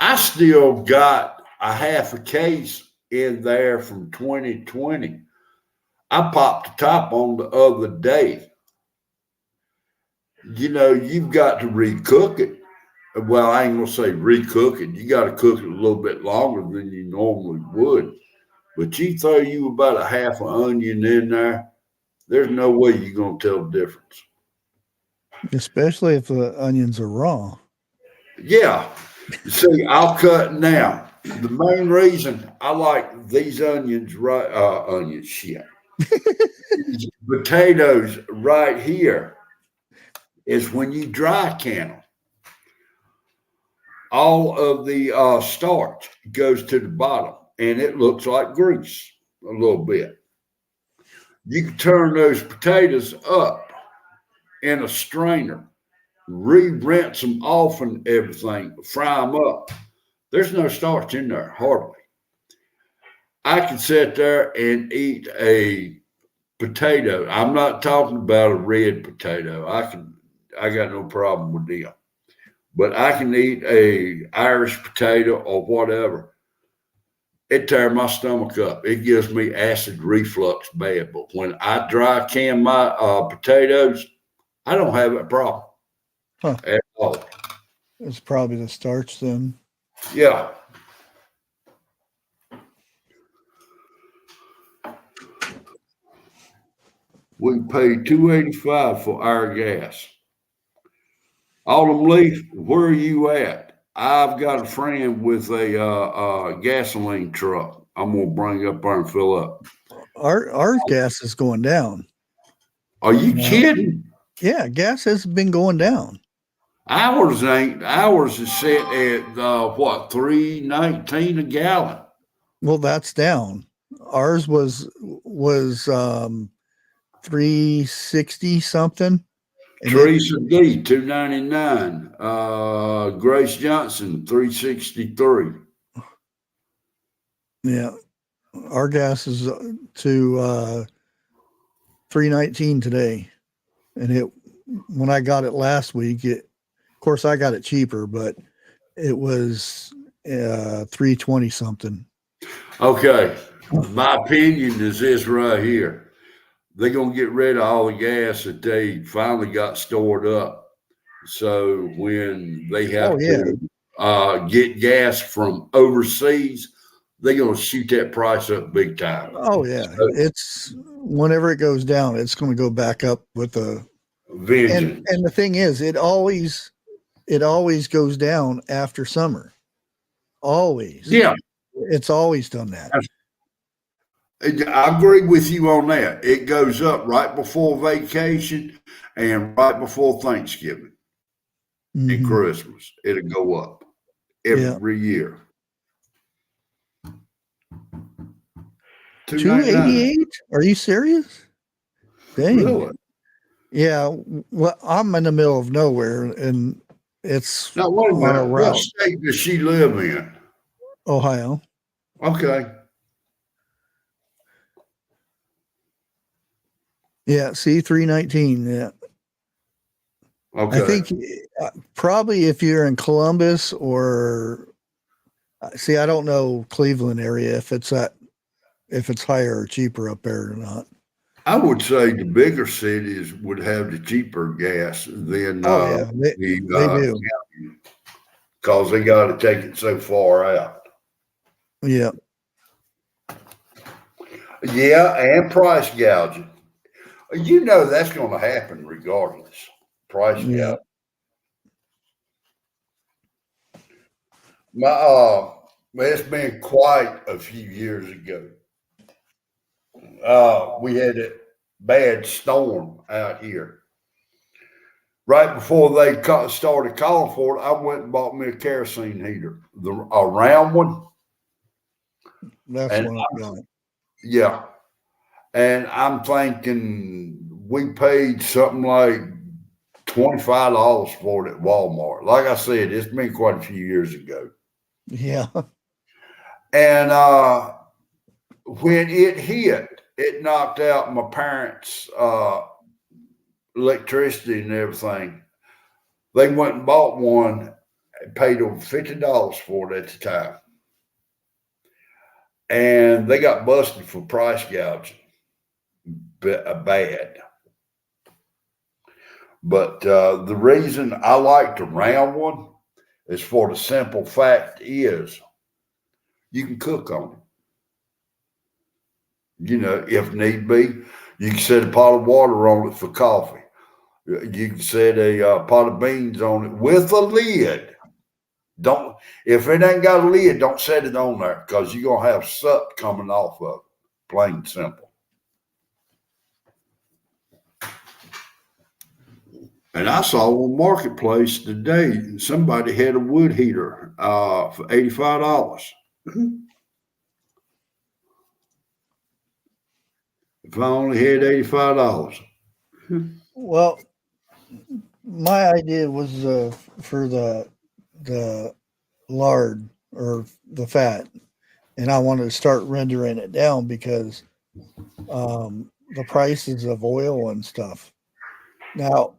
I still got a half a case in there from 2020. I popped the top on the other day. You know, you've got to recook it. Well, I ain't gonna say recook it. You got to cook it a little bit longer than you normally would. But you throw you about a half an onion in there, there's no way you're gonna tell the difference. Especially if the onions are raw. Yeah. See, I'll cut now. The main reason I like these onions, these potatoes right here is when you dry can them, all of the starch goes to the bottom and it looks like grease a little bit. You can turn those potatoes up in a strainer, re-rinse them off and everything, fry them up. There's no starch in there, hardly. I can sit there and eat a potato. I'm not talking about a red potato. I got no problem with them. But I can eat a Irish potato or whatever. It tears my stomach up. It gives me acid reflux bad. But when I dry can my potatoes, I don't have a problem at all. It's probably the starch then. Yeah. We pay $2.85 for our gas. Autumn Leaf, where are you at? I've got a friend with a gasoline truck. I'm gonna bring up there and fill up. Our gas is going down. Are you kidding? Yeah, gas has been going down. Ours ain't. Ours is set at what, $3.19 a gallon. Well, that's down. Ours was 360 something. And Teresa D, $2.99. Grace Johnson, $3.63. Yeah, our gas is to $3.19 today, and when I got it last week, of course I got it cheaper, but it was $3.20 something. Okay, my opinion is this right here. They're gonna get rid of all the gas that they finally got stored up. So when they have to get gas from overseas, they're gonna shoot that price up big time. Oh yeah, So, it's whenever it goes down, it's going to go back up with a vengeance. And the thing is, it always goes down after summer. Always. Yeah, It's always done that. I agree with you on that. It goes up right before vacation and right before Thanksgiving and Christmas. It'll go up every year. $2.88? Are you serious? Dang. Really? Yeah. Well, I'm in the middle of nowhere, and it's Now, wait a on minute. a What route. state does she live in? Ohio. Okay. Yeah. See, 319. Yeah. Okay. I think probably if you're in Columbus or see, I don't know Cleveland area if it's higher or cheaper up there or not. I would say the bigger cities would have the cheaper gas than they do, because they got to take it so far out. Yeah. Yeah, and price gouging. You know that's going to happen regardless. Price gouging. It's been quite a few years ago. We had a bad storm out here. Right before they started calling for it, I went and bought me a kerosene heater, a round one. That's what I've got. Yeah. And I'm thinking we paid something like $25 for it at Walmart. Like I said, it's been quite a few years ago. Yeah. And when it hit, it knocked out my parents' electricity and everything. They went and bought one paid over $50 for it at the time. And they got busted for price gouging. Bad. But the reason I like the round one is for the simple fact is you can cook on it. You know, if need be, you can set a pot of water on it for coffee. You can set a pot of beans on it with a lid. Don't, if it ain't got a lid, don't set it on there because you're going to have sup coming off of it. Plain and simple. And I saw on Marketplace today, somebody had a wood heater for $85. If I only had $85. Well, my idea was for the lard or the fat, and I wanted to start rendering it down because the prices of oil and stuff. Now,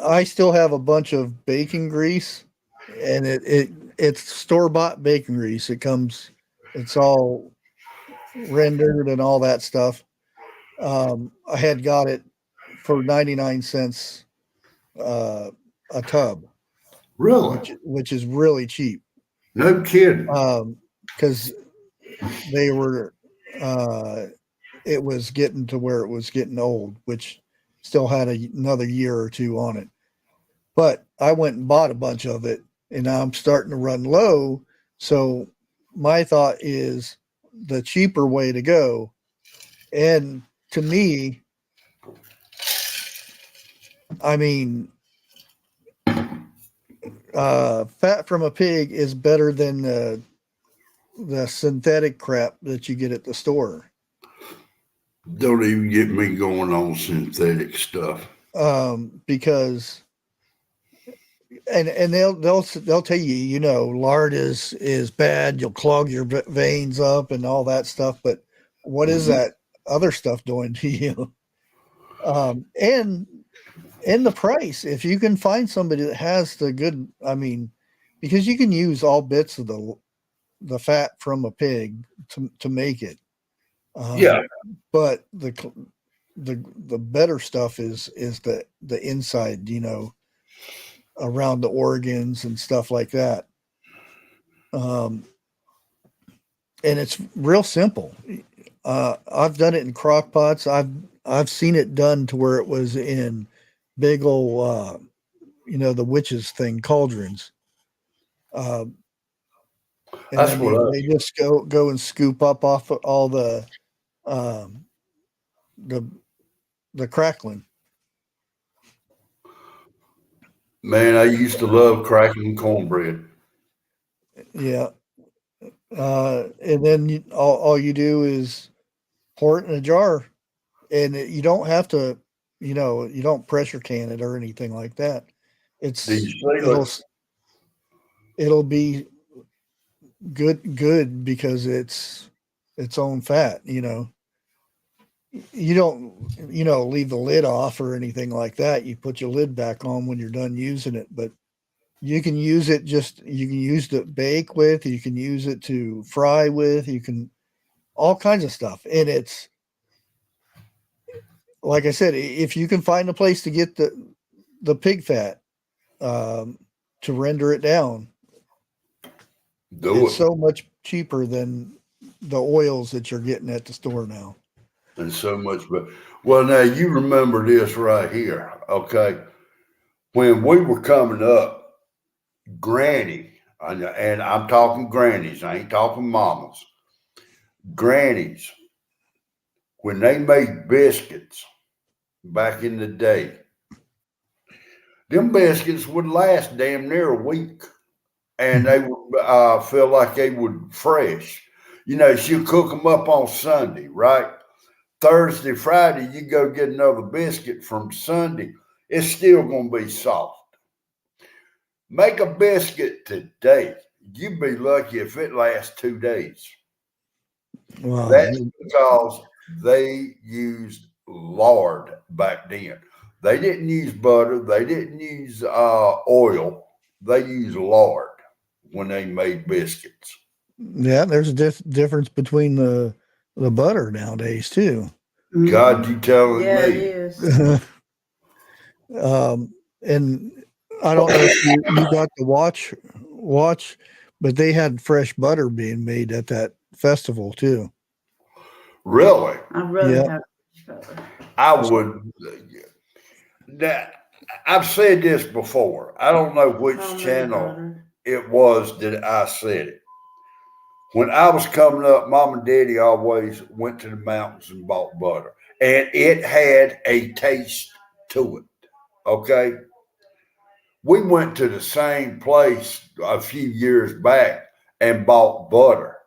I still have a bunch of bacon grease, and it's store-bought bacon grease. It's all rendered and all that stuff. I had got it for 99 cents a tub. Really? Which is really cheap. No kidding. Because they were it was getting to where it was getting old, which still had another year or two on it. But I went and bought a bunch of it, and now I'm starting to run low. So my thought is the cheaper way to go. And to me, I mean, fat from a pig is better than the synthetic crap that you get at the store. Don't even get me going on synthetic stuff. Because and they'll tell you, you know, lard is bad. You'll clog your veins up and all that stuff. But what is that other stuff doing to you? And the price, if you can find somebody that has the good, I mean, because you can use all bits of the fat from a pig to make it. Yeah. But the better stuff is the inside, you know, around the organs and stuff like that. And it's real simple. I've done it in crock pots. I've seen it done to where it was in big old, you know, the witches thing, cauldrons. And That's then what they just go and scoop up off of all the crackling. Man, I used to love crackling cornbread. Yeah. And then all you do is pour it in a jar, and you don't have to, you know, you don't pressure can it or anything like that. It'll be good because it's its own fat, you know. You don't, you know, leave the lid off or anything like that. You put your lid back on when you're done using it, but you can use it you can use it to bake with, you can use it to fry with, you can all kinds of stuff. And it's, like I said, if you can find a place to get the pig fat to render it down, it's so much cheaper than the oils that you're getting at the store now. And so much better. Well, now you remember this right here, okay? When we were coming up, Granny, and I'm talking grannies, I ain't talking mamas. Grannies, when they made biscuits back in the day, them biscuits would last damn near a week, and they would feel like they would fresh. You know, she'll cook them up on Sunday, right? Thursday, Friday, you go get another biscuit from Sunday, it's still going to be soft. Make a biscuit today. You'd be lucky if it lasts 2 days. Wow. That's because they used lard back then. They didn't use butter. They didn't use oil. They used lard when they made biscuits. Yeah, there's a difference between the butter nowadays too. God, you telling Yeah, it me? is. And I don't know if you got to watch, but they had fresh butter being made at that festival too. Really? I'd rather Yeah. have butter. I would. That I've said this before. I don't know which Homemade channel butter. it was that I said it. When I was coming up, Mom and Daddy always went to the mountains and bought butter, and it had a taste to it. Okay. We went to the same place a few years back and bought butter,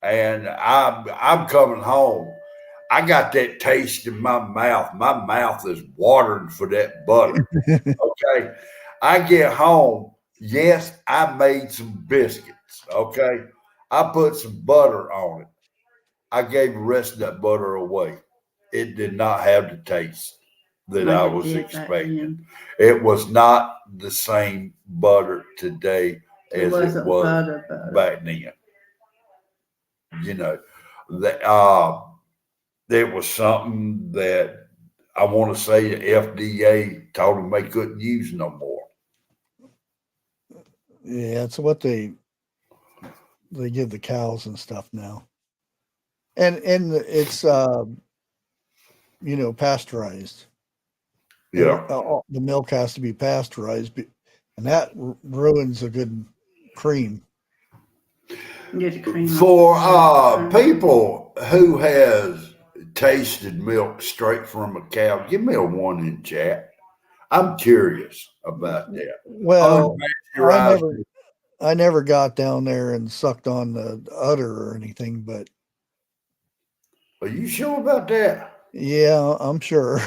and I'm coming home. I got that taste in my mouth. My mouth is watering for that butter. Okay. I get home. Yes, I made some biscuits. Okay. I put some butter on it. I gave the rest of that butter away. It did not have the taste that Like I it was did back expecting. then. It was not the same butter today It as it wasn't was butter. back then. You know, there was something that I want to say the FDA told them they couldn't use no more. Yeah, it's what they give the cows and stuff now. And it's pasteurized. Yeah. And, the milk has to be pasteurized, and that ruins a good cream. Get the cream For off. people who has tasted milk straight from a cow, give me a 1 in chat. I'm curious about that. Well, Unpasteurized. I never got down there and sucked on the udder or anything, but Are you sure about that? yeah, I'm sure.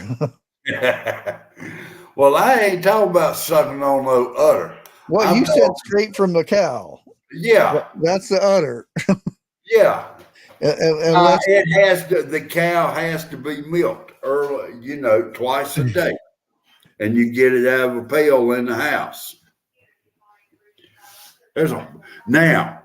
Well, I ain't talking about sucking on no udder. Well, I'm you said talking- straight from the cow. Yeah, That's the udder. yeah. Unless The cow has to be milked early, twice a day, and you get it out of a pail in the house. Now,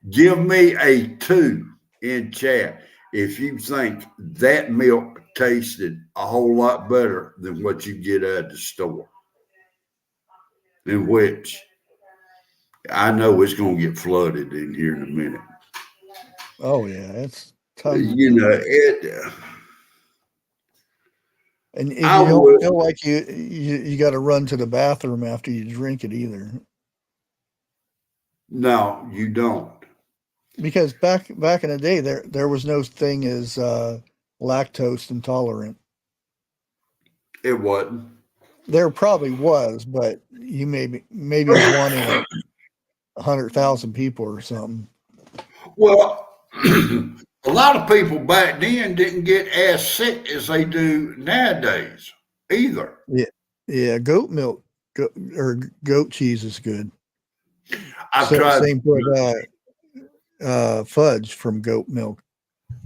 give me a 2 in chat if you think that milk tasted a whole lot better than what you get at the store. In which I know it's going to get flooded in here in a minute. oh yeah, it's tons. And if I you don't would- feel like you got to run to the bathroom after you drink it either, No, you don't. because back in the day there was no thing as lactose intolerant. It wasn't. There probably was, but you maybe was one in 100,000 people or something. Well, a lot of people back then didn't get as sick as they do nowadays either. Yeah, goat milk or goat cheese is good. I've tried. Same with fudge from goat milk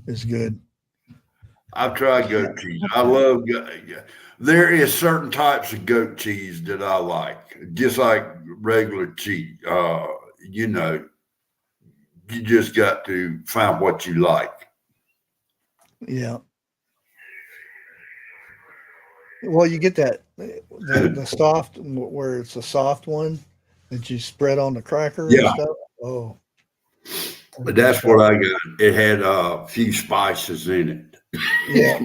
is good. I've tried goat cheese. I love. There is certain types of goat cheese that I like, just like regular cheese. You just got to find what you like. Yeah. Well, you get that the soft where it's a soft one that you spread on the cracker and Yeah. stuff. Oh, But that's what I got. It had a few spices in it. yeah,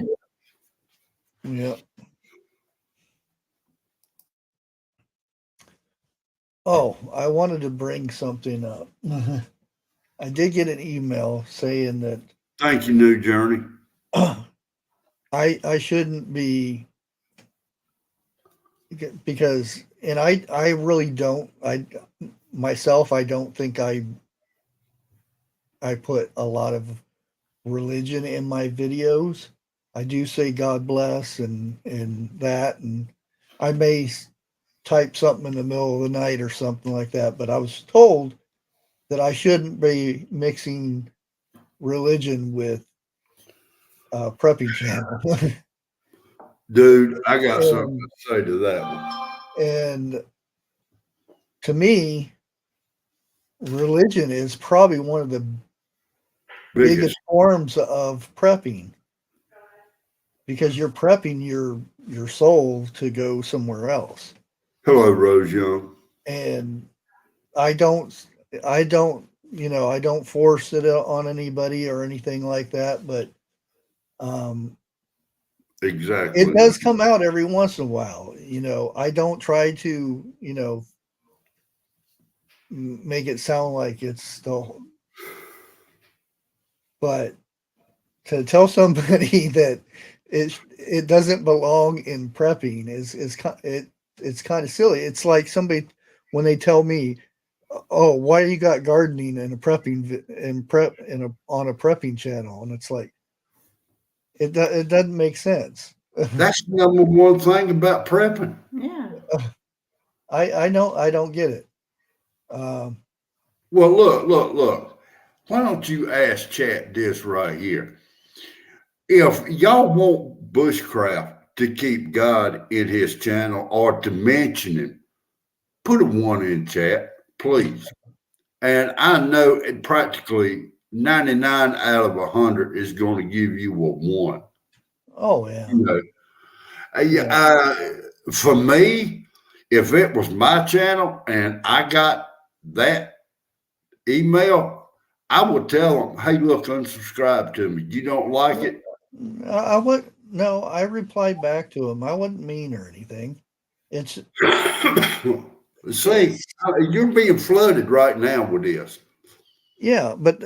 yeah. Oh, I wanted to bring something up. I did get an email saying that Thank you, New Journey. I shouldn't be, because and I really don't I don't think I put a lot of religion in my videos. I do say God bless and that, and I may type something in the middle of the night or something like that, but I was told that I shouldn't be mixing religion with prepping channel. Dude, I got something And, to say to that one. and to me, religion is probably one of the biggest Biggest. forms of prepping, because you're prepping your soul to go somewhere else. Hello, Rose Young. And I don't, I don't force it on anybody or anything like that, but Exactly. it does come out every once in a while. I don't try to, make it sound like it's but to tell somebody that it doesn't belong in prepping it's kind of silly. It's like somebody when they tell me, "Oh, why you got gardening and a prepping and prep on a prepping channel?" And it's like it doesn't make sense. That's the number one thing about prepping. Yeah. I know I don't get it. Um, Well, look. Why don't you ask chat this right here? If y'all want Bushcraft to keep God in his channel or to mention him, put a 1 in chat, please. And I know it practically 99 out of 100 is going to give you a 1. oh yeah, You know, yeah. for me, if it was my channel and I got that email, I would tell them, "Hey, look, unsubscribe to me. You don't like it." I would no. I replied back to him. I wasn't mean or anything. It's See, you're being flooded right now with this. yeah, but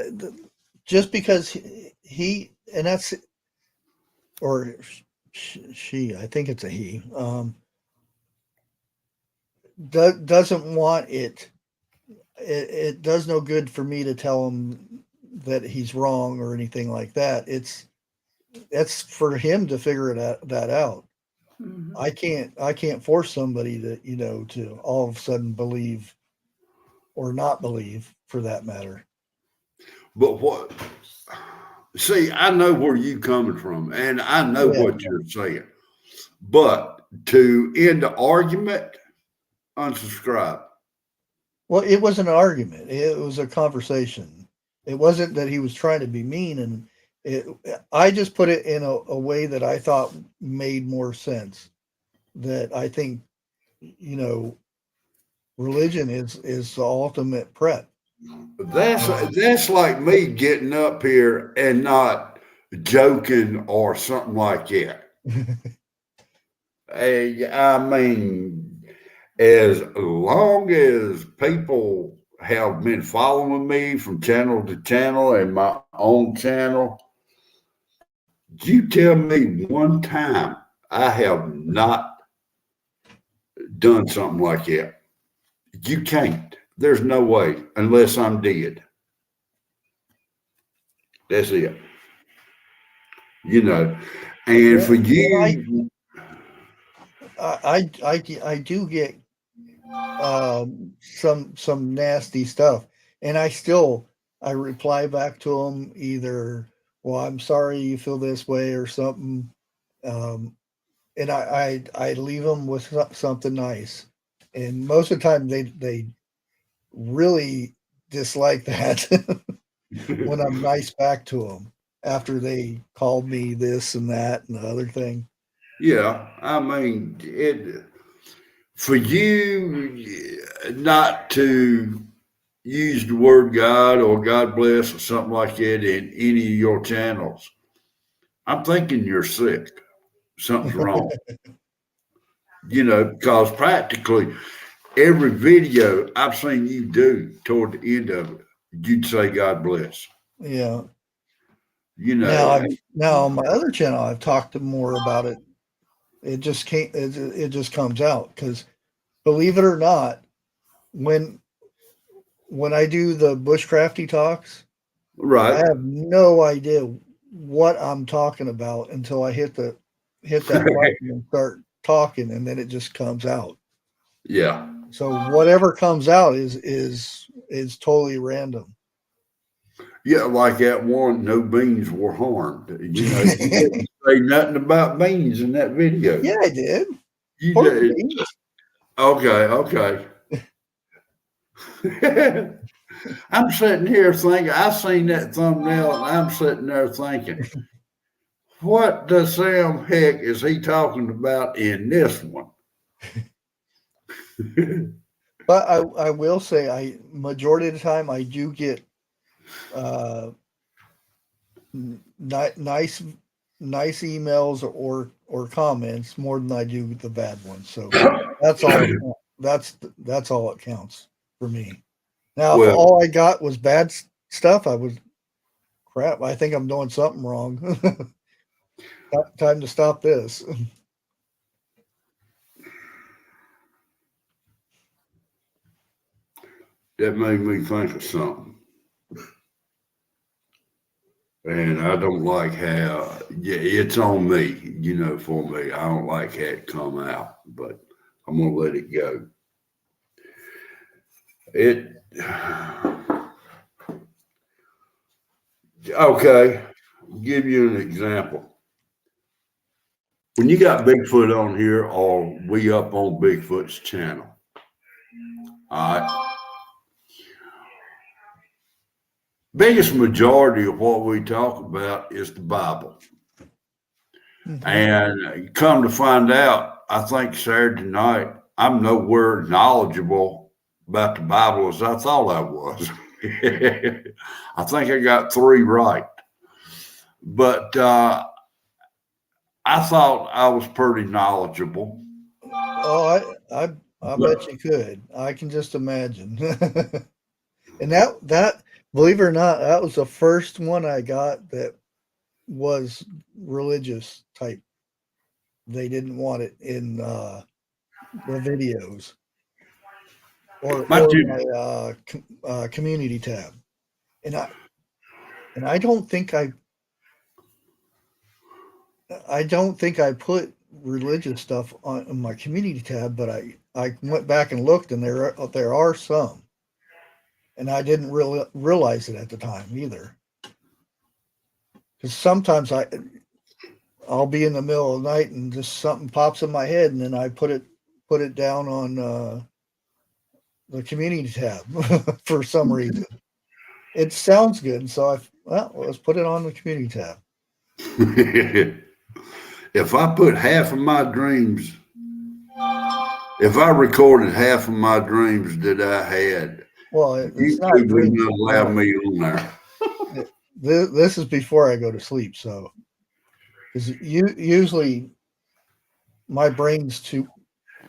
just because he and that's or she, I think it's a he, doesn't want it does no good for me to tell him that he's wrong or anything like that. That's for him to figure that out. Mhm. I can't force somebody to to all of a sudden believe or not believe for that matter. But what? See, I know where you coming from, and I know Yeah. what you're saying. But to end the argument, unsubscribe. Well, it was an argument. It was a conversation. It wasn't that he was trying to be mean, and it. I just put it in a way that I thought made more sense. That I think, religion is the ultimate prep. That's like me getting up here and not joking or something like that. I mean, as long as people have been following me from channel to channel and my own channel, you tell me one time I have not done something like that. You can't. There's no way unless I'm dead. That's it. And Yeah, for and you, I do get some nasty stuff, and I reply back to him either, well, I'm sorry you feel this way or something, and I leave them with something nice, and most of the time they really dislike that when I'm nice back to them after they called me this and that and the other thing. yeah, I mean, for you not to use the word God or God bless or something like that in any of your channels, I'm thinking you're sick. Something's wrong. Because practically every video I've seen you do toward the end of it, you'd say God bless. Yeah. You Now know, now on my other channel I've talked more about it. It just can't. It just comes out because, believe it or not, when I do the Bushcrafty talks, I right. have no idea what I'm talking about until I hit that button and start talking, and then it just comes out. Yeah. So whatever comes out is totally random. Yeah, like that one, no beans were harmed. You know, you didn't say nothing about beans in that video. Yeah, I did. You Pork did. beans. Okay. I'm sitting here thinking, I seen that thumbnail and I'm sitting there thinking, what the Sam heck is he talking about in this one? But I will say, majority of the time I do get nice emails or comments more than I do the bad ones. So that's all. That's all it counts for me. Now, if Well, all I got was bad stuff, I was crap. I think I'm doing something wrong. Time to stop this. that made me think of something. And I don't like how, yeah, it's on me, you know, for me. I don't like how it come out, but I'm going to let it go. Okay, give you an example. When you got Bigfoot on here, or we up on Bigfoot's channel, all right, biggest majority of what we talk about is the Bible. Mhm. And come to find out, I think Saturday night, I'm nowhere knowledgeable about the Bible as I thought I was. I think I got 3 right. But I thought I was pretty knowledgeable. Oh, I bet you could. I can just imagine. And that believe it or not, that was the first one I got that was religious type. They didn't want it in the videos or My two, my community tab. And I don't think I put religious stuff on my community tab, but I went back and looked, and there are some, and I didn't really realize it at the time either. Because sometimes I'll be in the middle of the night and just something pops in my head, and then I put it down on the community tab for some reason. It sounds good, so let's put it on the community tab. if I put half of my dreams, if I recorded half of my dreams that I had, Well, it's not YouTube would dreams. not allow me on there. This is before I go to sleep, so because usually my brain's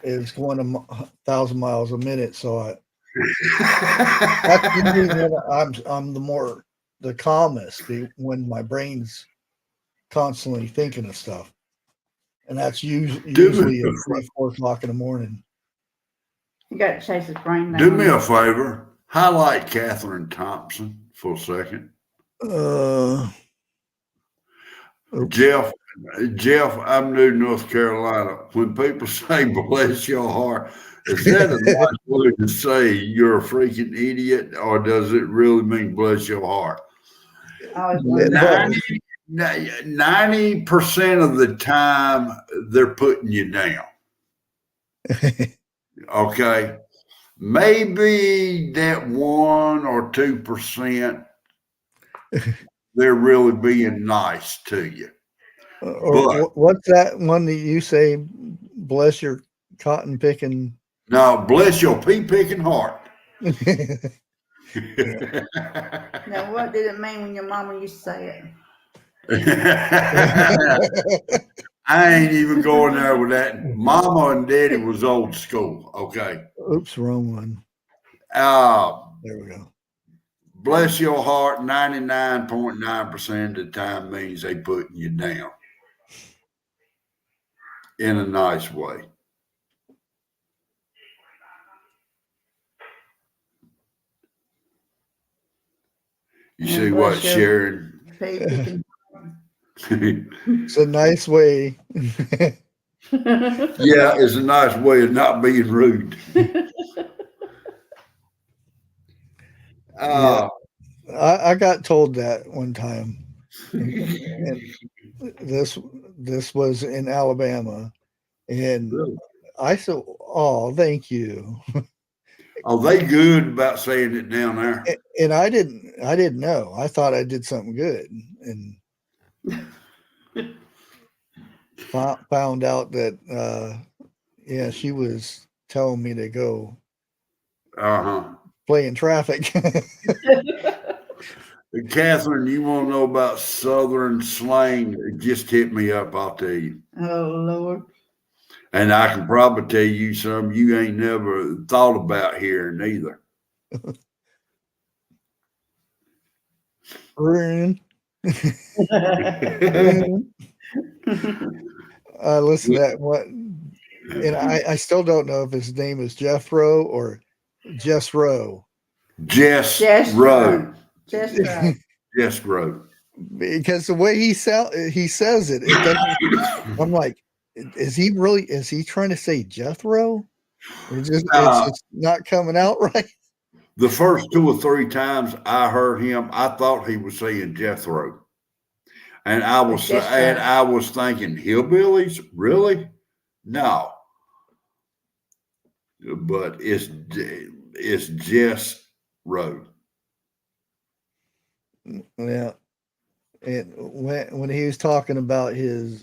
is going 1,000 miles a minute, so that's usually when I'm the calmest when my brain's constantly thinking of stuff, and that's usually at 3-4 o'clock in the morning. You got to chase his brain down. Do me a favor, highlight Catherine Thompson for a second. Jeff, I'm new to North Carolina. When people say bless your heart, is that a nice way to say you're a freaking idiot, or does it really mean bless your heart? 90% of the time, they're putting you down. Okay. Maybe that 1 or 2%, they're really being nice to you. Or what's that one that you say, bless your cotton picking? No, bless your pea picking heart. Now, what did it mean when your mama used to say I ain't even going there with that. Mama and daddy was old school. Okay. Oops, wrong one. There we go. Bless your heart, 99.9% of the time means they putting you down in a nice way. You see what, Sharon? It's a nice way. Yeah, it's a nice way of not being rude. Yeah. I got told that one time. And this was in Alabama. And Really? I said, "Oh, thank you." Are they good about saying it down there? And I didn't know. I thought I did something good, and found out that yeah, she was telling me to go Uh-huh. play in traffic. Catherine, you want to know about Southern slang? Just hit me up. I'll tell you. Oh Lord. And I can probably tell you some you ain't never thought about hearing either. Ruin. I listened to that one, and I still don't know if his name is Jethro or Jess Rowe. Jess Just Rowe. right. Just right. Jess Rowe. Because the way he says it, it doesn't. I'm like, is he trying to say Jethro? It's just not coming out right. The first 2 or 3 times I heard him, I thought he was saying Jethro. And I was thinking, hillbillies? Really? No. But it's Jess Rowe. Yeah. And when he was talking about he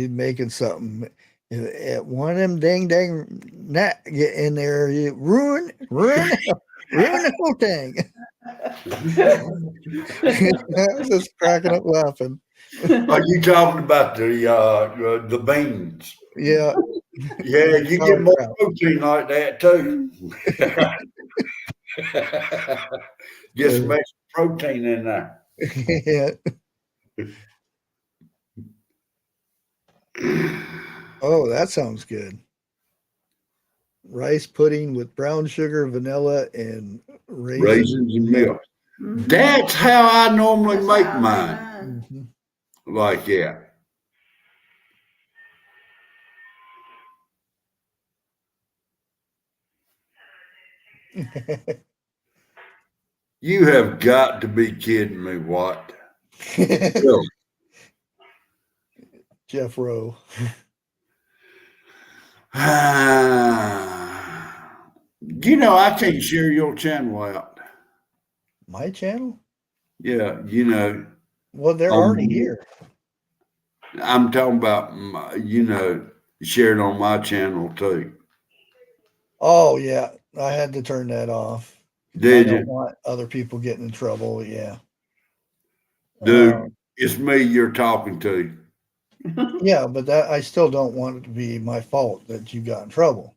making something, at one of them dang get in there, you ruin the whole thing. I was just cracking up laughing. Are you talking about the beans? Yeah. Yeah, you get more protein like that too. Just make some protein in there. Yeah. Oh, that sounds good. Rice pudding with brown sugar, vanilla, and Raisins and milk. Mhm. That's how I normally That's make how I mine. make mine. Mhm. Like, yeah. You have got to be kidding me, what? Really? Jeff Rowe. You know, I can't share your channel out. My channel? Yeah, you know. Well, they're already here. I'm talking about, shared on my channel too. Oh yeah, I had to turn that off. Did I don't you? want other people getting in trouble. Yeah. Dude, it's me you're talking to. Yeah, but that I still don't want it to be my fault that you got in trouble.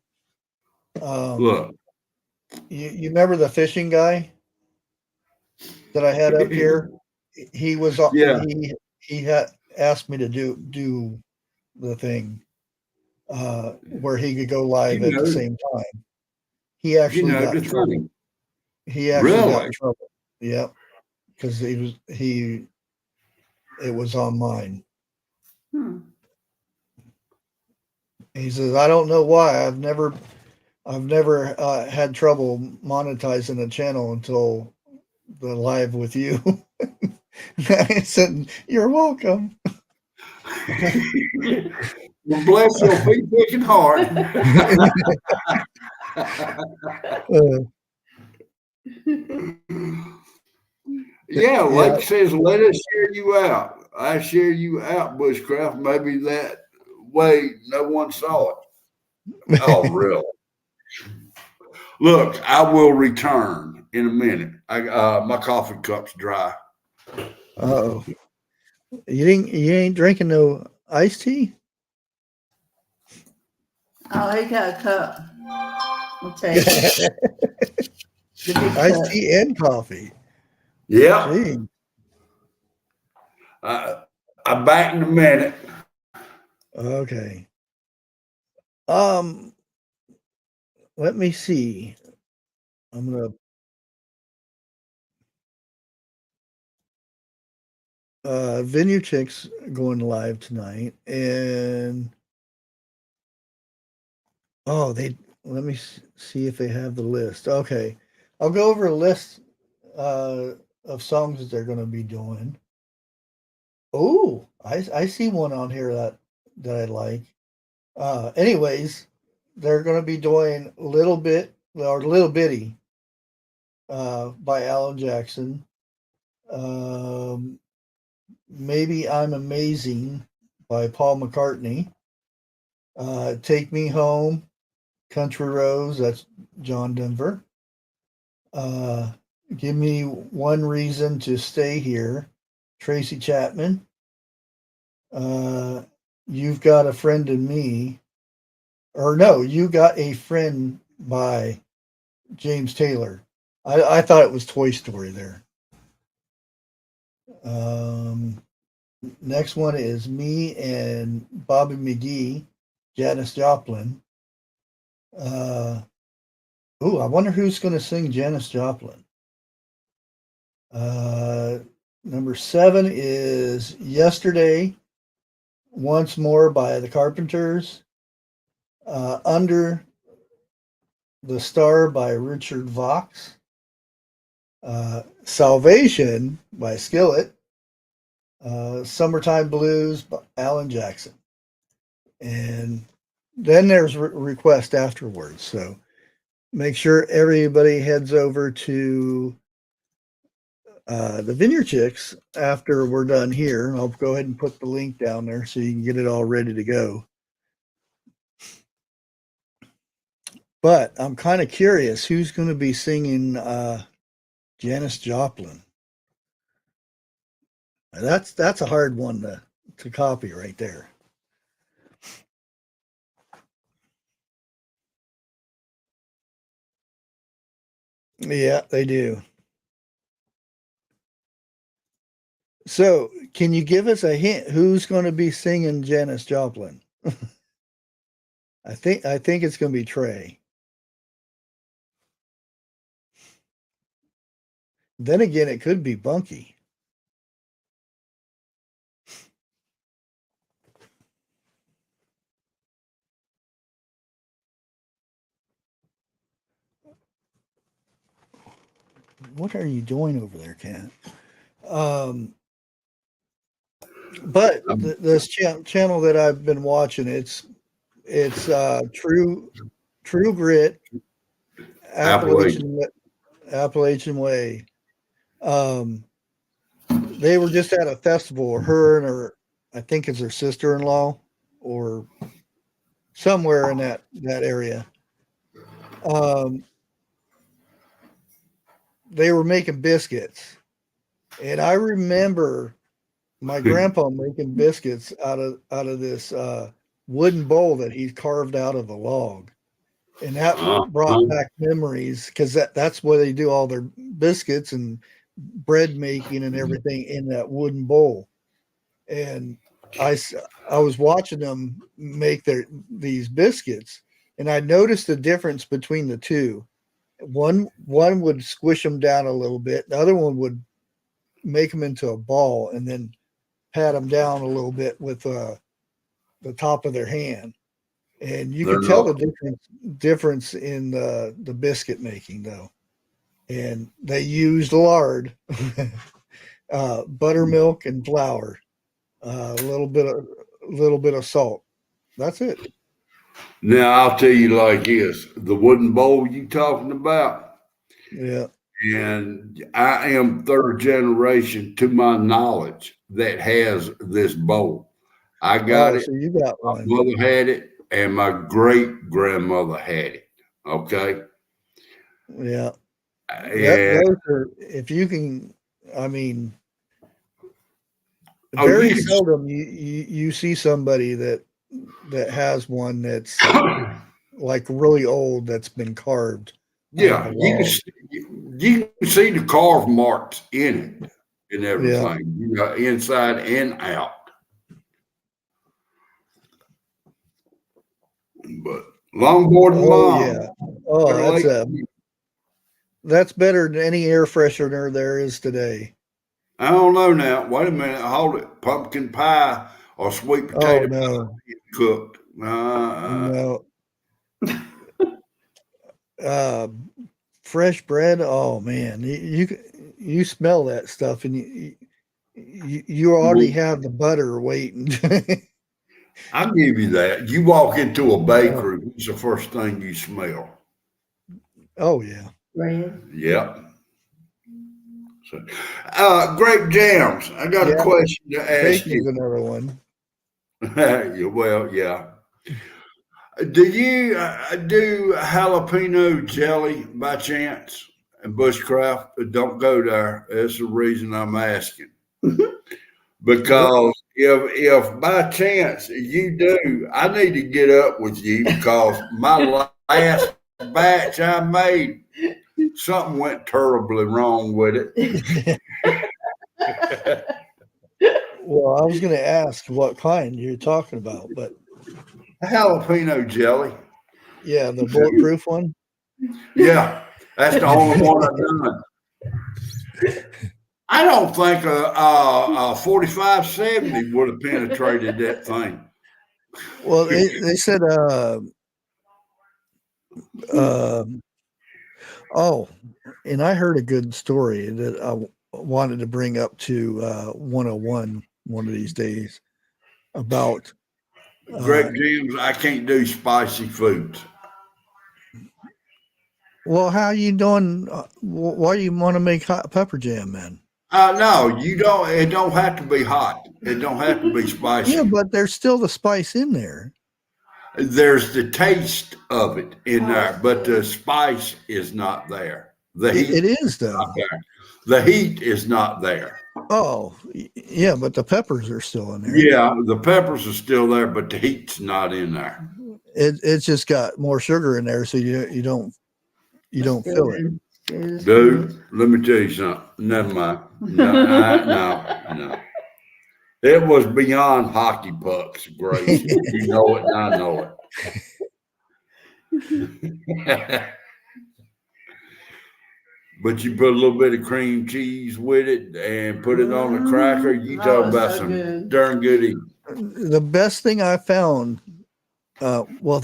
Look. You remember the fishing guy that I had up here? He was Yeah. he had asked me to do the thing where he could go live at the same time. He actually got in trouble. Thing. He actually got Really? in trouble. Yep, because it was on mine. Hmm. He says, "I don't know why. I've never had trouble monetizing a channel until the live with you." I said, "You're welcome." Well, bless your feet picking hard. Yeah, like says, let us share you out. I share you out, Bushcraft. Maybe that way no one saw it. Oh, really? Look, I will return in a minute. My coffee cup's dry. Oh, you ain't drinking no iced tea? Oh, he got a cup. I'll tell you. The big Iced cup. tea and coffee. Yeah. Gee. I'm back in a minute. Okay. Let me see. I'm gonna Venue Chicks going live tonight, and let me see if they have the list. Okay, I'll go over a list of songs that they're going to be doing. Oh, I see one on here that I like. Anyways, they're going to be doing Little Bitty by Alan Jackson. Maybe I'm Amazing by Paul McCartney. Take Me Home, Country Roads, that's John Denver. Give Me One Reason to Stay Here, Tracy Chapman. You've Got a Friend in Me, or no, You Got a Friend by James Taylor. I thought it was Toy Story there. Next one is Me and Bobby McGee, Janis Joplin. I wonder who's going to sing Janis Joplin. Number 7 is Yesterday, Once More by the Carpenters. Under the Star by Richard Vox. Salvation by Skillet. Summertime Blues by Alan Jackson. And then there's request afterwards. So make sure everybody heads over to the Vineyard Chicks after we're done here. I'll go ahead and put the link down there so you can get it all ready to go. But I'm kind of curious who's going to be singing Janis Joplin. That's a hard one to copy right there. Yeah, they do. So, can you give us a hint who's going to be singing Janis Joplin? I think it's going to be Trey. Then again, it could be Bunky. What are you doing over there, Ken? But this channel that I've been watching, it's True Grit, Appalachian Way. They were just at a festival. Her and her, I think it's her sister-in-law, or somewhere in that area. They were making biscuits, and I remember my grandpa making biscuits out of this wooden bowl that he carved out of a log, and that brought back memories because that's where they do all their biscuits and bread making and everything in that wooden bowl. And I was watching them make these biscuits, and I noticed the difference between the two. One would squish them down a little bit. The other one would make them into a ball and then pat them down a little bit with the top of their hand. And you could tell the difference in the biscuit making, though. And they used lard, buttermilk, and flour, a little bit of salt. That's it. Now I'll tell you like this: the wooden bowl you talking about. Yeah. And I am 3rd generation, to my knowledge, that has this bowl. I got it. So you got one. My mother had it, and my great grandmother had it. Okay. Yeah. And Those are, if you can, I mean, very seldom you see somebody that has one that's like really old that's been carved. Yeah, you can see the carve marks in it and everything, you know, inside and out. But longboard and mom. Yeah. Oh, that's better than any air freshener there is today. I don't know now. Wait a minute. Hold it. Pumpkin pie or sweet potato pie cooked. No. Fresh bread. Oh man, you smell that stuff, and you already have the butter waiting. I'll give you that. You walk into a bakery, what's the first thing you smell? Oh yeah. Bread. Yep. So, grape jams. I got a Yeah. question to ask Bacon's you. another one. Well, yeah. Do you do jalapeno jelly by chance? And Bushcraft, don't go there. That's the reason I'm asking. Because if by chance you do, I need to get up with you because my last batch I made, something went terribly wrong with it. Well, I was going to ask what kind you're talking about, but Jalapeno jelly. yeah, the bulletproof one. Yeah, that's the only one I've done. I don't think a 4570 would have penetrated that thing. Well, they said, oh, and I heard a good story that I wanted to bring up to 101 one of these days about Grape jams, I can't do spicy foods. well, how you doing? Why do you want to make hot pepper jam, man? No, you don't. It don't have to be hot. It don't have to be spicy. Yeah, but there's still the spice in there. There's the taste of it in there, but the spice is not there. The heat It is though. not there. The heat is not there. Oh, yeah, but the peppers are still in there. Yeah, the peppers are still there, but the heat's not in there. It's just got more sugar in there, so you don't feel it. Dude, let me tell you something. Never mind. No. It was beyond hockey pucks, Grace. You know it, and I know it. But you put a little bit of cream cheese with it and put it on a cracker. You talk about so some good. darn good eating. The best thing I found, well,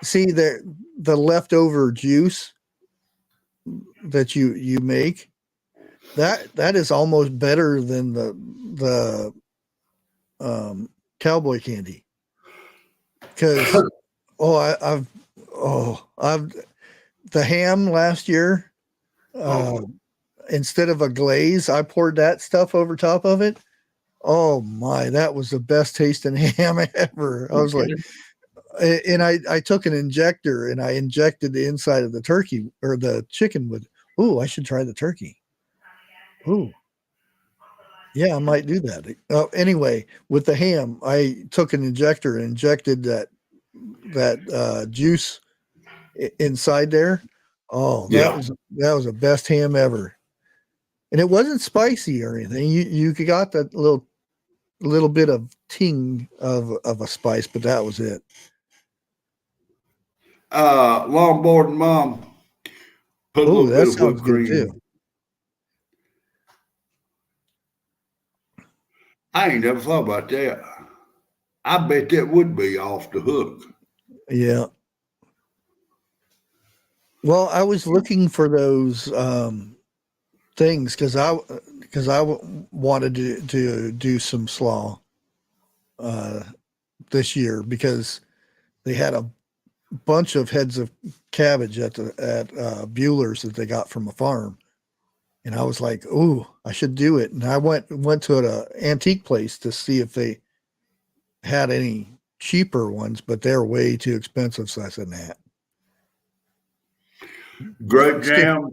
see the leftover juice that you make, that is almost better than the cowboy candy. Because I've the ham last year. Instead of a glaze, I poured that stuff over top of it. Oh my, that was the best tasting ham ever. I was like, and I took an injector and I injected the inside of the turkey or the chicken with, ooh, I should try the turkey. Ooh. Yeah, I might do that. Anyway, with the ham, I took an injector and injected that juice inside there. Oh, that was the best ham ever. And it wasn't spicy or anything. You got that little bit of ting of a spice, but that was it. Longboard and Mom put a little bit of whipped cream. Too. I ain't never thought about that. I bet that would be off the hook. Yeah. Well, I was looking for those things because I wanted to do some slaw this year because they had a bunch of heads of cabbage at Bueller's that they got from a farm, and I was like, "Ooh, I should do it." And I went to an antique place to see if they had any cheaper ones, but they're way too expensive. So I said, "Nah." Grape jam.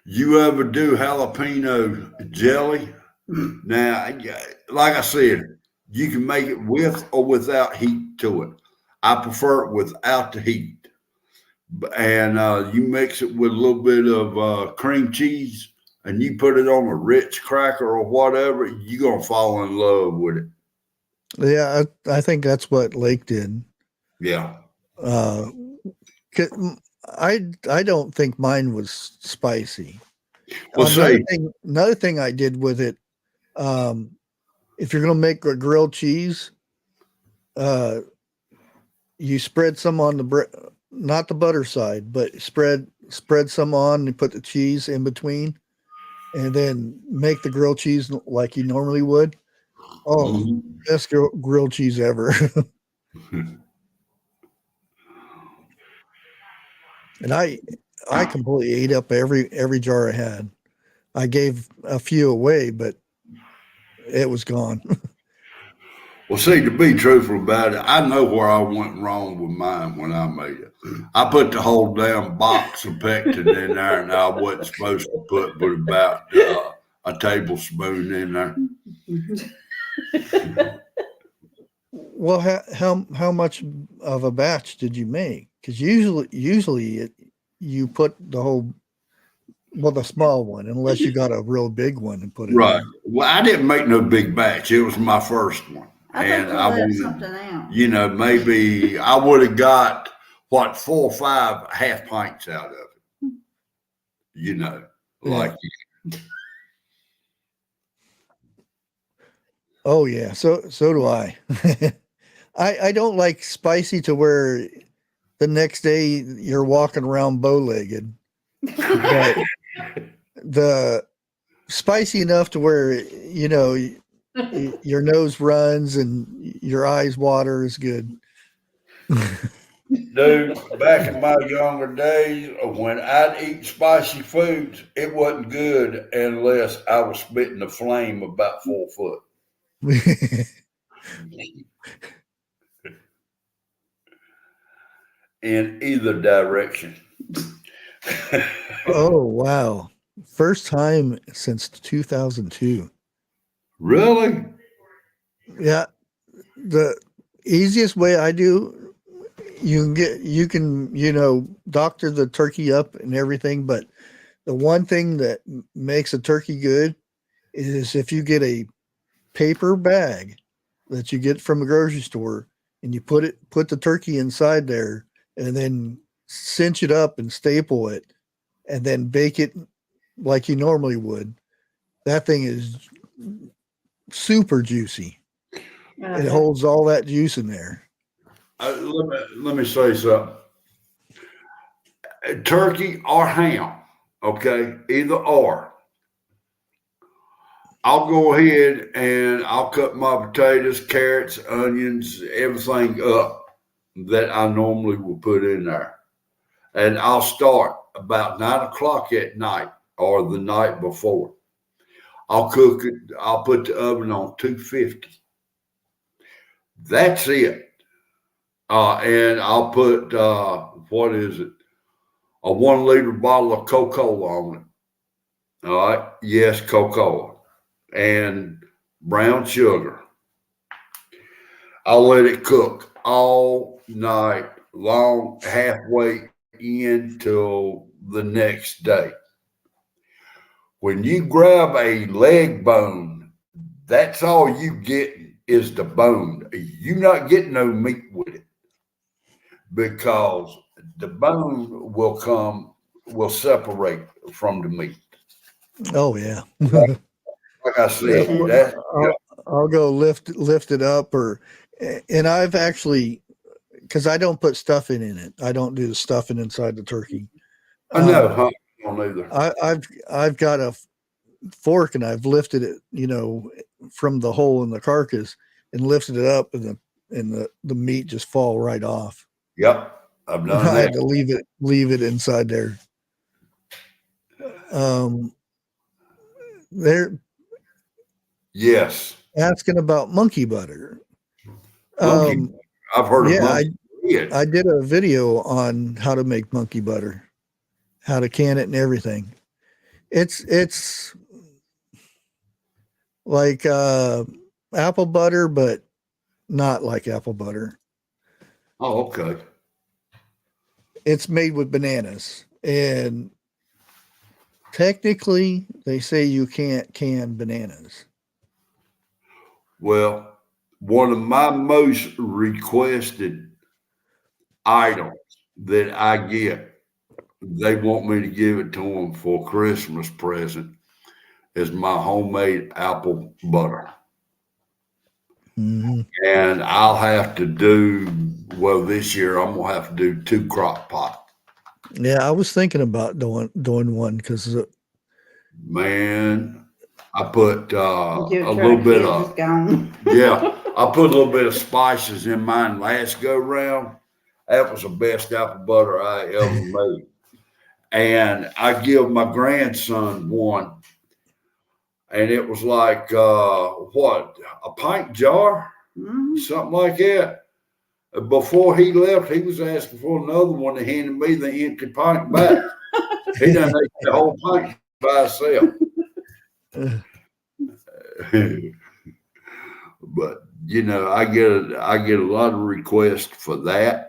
You ever do jalapeno jelly? Now, like I said, you can make it with or without heat to it. I prefer it without the heat. And you mix it with a little bit of cream cheese and you put it on a Ritz cracker or whatever, you're going to fall in love with it. Yeah, I think that's what Lake did. Yeah. I don't think mine was spicy. Well, another thing I did with it, if you're going to make a grilled cheese, you spread some on the bread, not the butter side, but spread spread some on and put the cheese in between, and then make the grilled cheese like you normally would. Oh, Mhm. best grilled cheese ever. And I completely ate up every jar I had. I gave a few away, but it was gone. Well, see, to be truthful about it, I know where I went wrong with mine when I made it. I put the whole damn box of pectin in there, and I wasn't supposed to put but about a tablespoon in there. Well, how much of a batch did you make? Because usually you put the whole, well, the small one, unless you got a real big one and put it Right. in. Well, I didn't make no big batch. It was my first one. I think And you I left wanted, something out. you know, maybe I would have got 4 or 5 half pints out of it. You know, like Oh yeah, so do I. I don't like spicy to where the next day you're walking around bow-legged, but the spicy enough to where your nose runs and your eyes water is good. dude, back in my younger days, when I'd eat spicy foods, it wasn't good unless I was spitting a flame about 4 foot. In either direction. Oh wow, first time since 2002. Really? Yeah, the easiest way I do, you can doctor the turkey up and everything, but the one thing that makes a turkey good is if you get a paper bag that you get from the grocery store and you put the turkey inside there and then cinch it up and staple it and then bake it like you normally would. That thing is super juicy. It holds all that juice in there. Let me say something. Turkey or ham, okay? Either or. I'll go ahead and I'll cut my potatoes, carrots, onions, everything up that I normally will put in there. And I'll start about 9 o'clock at night or the night before. I'll cook it. I'll put the oven on 250. That's it. And I'll put, what is it? A 1 liter bottle of Coca-Cola on it. All right. Yes, Coca-Cola and brown sugar. I'll let it cook all night long, halfway into the next day. When you grab a leg bone, that's all you get is the bone. You're not getting no meat with it because the bone will separate from the meat. Oh yeah. Like I said, I'll go lift it up and I've actually, because I don't put stuffing in it. I don't do the stuffing inside the turkey. I know, huh? I don't either. I've got a fork and I've lifted it, from the hole in the carcass and lifted it up and the meat just fall right off. Yep. I've done that. I had to leave it inside there. They're asking about monkey butter. I've heard of monkey. I did a video on how to make monkey butter, how to can it and everything. It's like apple butter, but not like apple butter. Oh, okay. It's made with bananas, and technically they say you can't can bananas. Well, one of my most requested items that I get, they want me to give it to them for Christmas present, is my homemade apple butter. Mm-hmm. And I'll have to do, well, this year I'm going to have to do 2 crock pot. Yeah, I was thinking about doing one because Man, I put Your a little bit kids is of gone. yeah. I put a little bit of spices in mine last go round. That was the best apple butter I ever made. And I give my grandson one, and it was like what, a pint jar, Mhm. something like that. Before he left, he was asking for another one and handed me the empty pint back. He done ate the whole pint by himself. But you know, I get a lot of requests for that.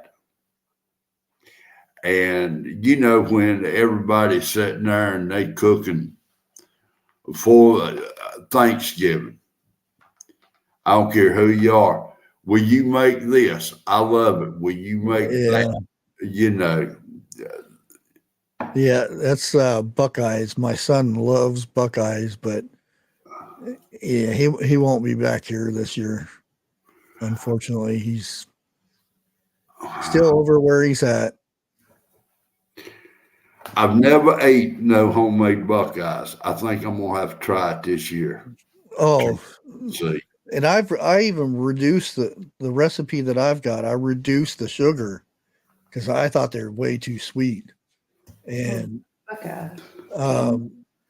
And you know, when everybody's sitting there and they cooking for Thanksgiving, I don't care who you are. Will you make this? I love it. Will you make yeah, that? You know, yeah, that's Buckeyes. My son loves Buckeyes, but yeah, he won't be back here this year. Unfortunately, he's still over where he's at. I've never ate no homemade Buckeyes. I think I'm gonna have to try it this year. Oh, See, and I even reduced the recipe that I've got. I reduced the sugar because I thought they were way too sweet, and Okay.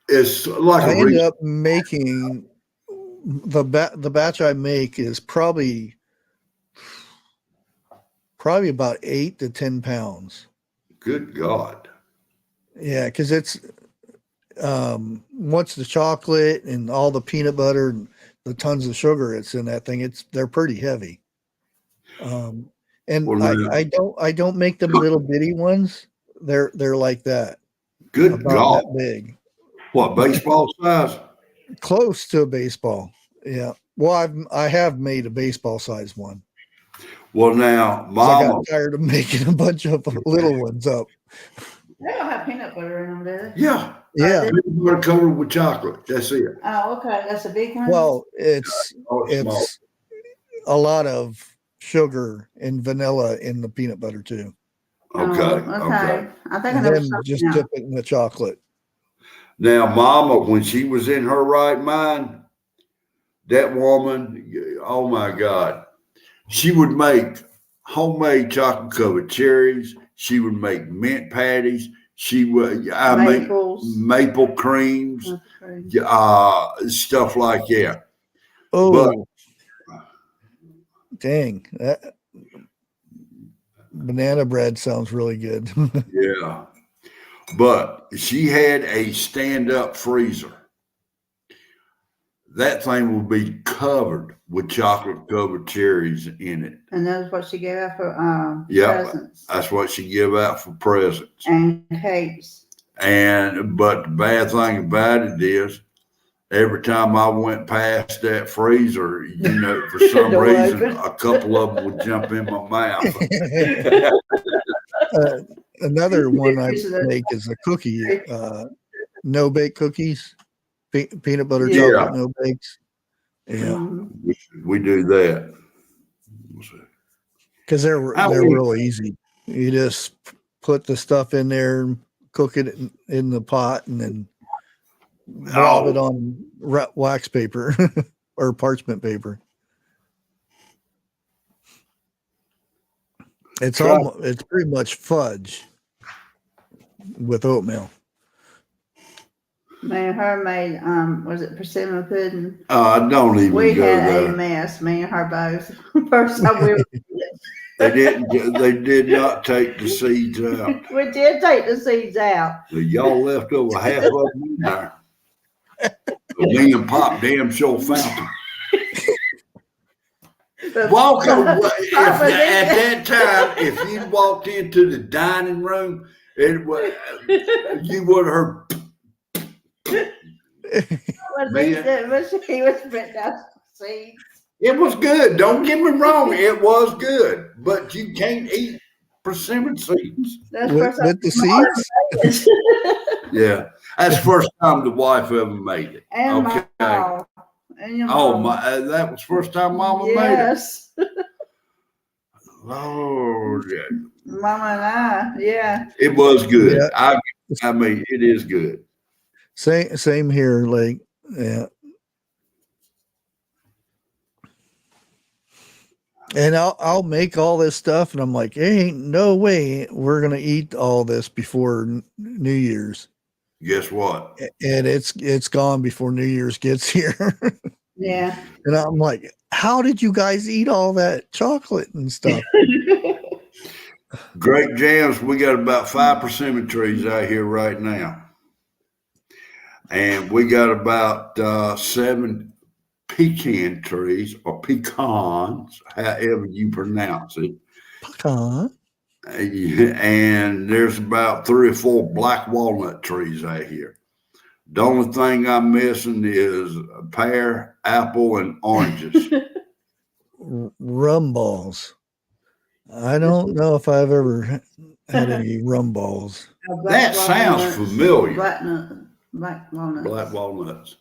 it's like I a ended up making the batch I make is probably about 8 to 10 pounds. good God. Yeah, because it's once the chocolate and all the peanut butter and the tons of sugar it's in that thing, they're pretty heavy. And Well, now, I don't make them little bitty ones. They're like that, good about God. that big, What, baseball size? close to a baseball. Yeah. Well, I have made a baseball size one. Well, now, 'Cause I got Mama, tired of making a bunch of little ones up. They don't have peanut butter in them, do they? yeah, Yeah. peanut butter covered with chocolate. That's it. Oh, okay. That's a big one. Well, it's Oh, it's small. a lot of sugar and vanilla in the peanut butter too. Okay, Oh, okay. I think I And know then something just now. dip it in the chocolate. Now, Mama, when she was in her right mind, that woman, oh my God, she would make homemade chocolate covered cherries. She would make mint patties. She would, Maples. maple creams, Okay. stuff like that. Oh, dang. That banana bread sounds really good. Yeah. But she had a stand up freezer. That thing will be covered with chocolate covered cherries in it. And that's what she gave out for Yeah, presents that's what she give out for presents. and cakes. But the bad thing about it is, every time I went past that freezer, you know, for some Door reason, open. a couple of them would jump in my mouth. Another one I make is a cookie, no bake cookies, peanut butter Yeah. chocolate no bakes. Yeah, Mhm. We do that. because they're would- real easy. You just put the stuff in there, cook it in the pot, and then blob it on wax paper or parchment paper. It's pretty much fudge with oatmeal. Me and her made was it persimmon pudding? Don't even We go had a there. mess, me and her both. First time we were They did not take the seeds out. we did take the seeds out. Y'all left over half of them in there. Me and Pop damn sure found them. Walk away. At that time, if you walked into the dining room, you would have heard. He was putting out seeds. It was good. Don't get me wrong. It was good, but you can't eat persimmon seeds. That's with first time the seeds. Yeah, that's the first time the wife ever made it. And Okay. my mom. And your Oh mom. my! That was the first time Mama made it. Yes. Lord, Mama and I, yeah. it was good. Yeah. I mean, it is good. Same here. Like, yeah. And I'll make all this stuff, and I'm like, hey, ain't no way we're gonna eat all this before New Year's, Guess what? and it's gone before New Year's gets here. Yeah. And I'm like, how did you guys eat all that chocolate and stuff? Grape jams, we got about 5 persimmon trees out here right now. And we got about 7 pecan trees or pecans, however you pronounce it. Pecan. And there's about 3 or 4 black walnut trees out here. The only thing I'm missing is a pear, apple, and oranges. Rum balls. I don't know if I've ever had any rum balls. That sounds familiar. Black walnuts. Black walnuts.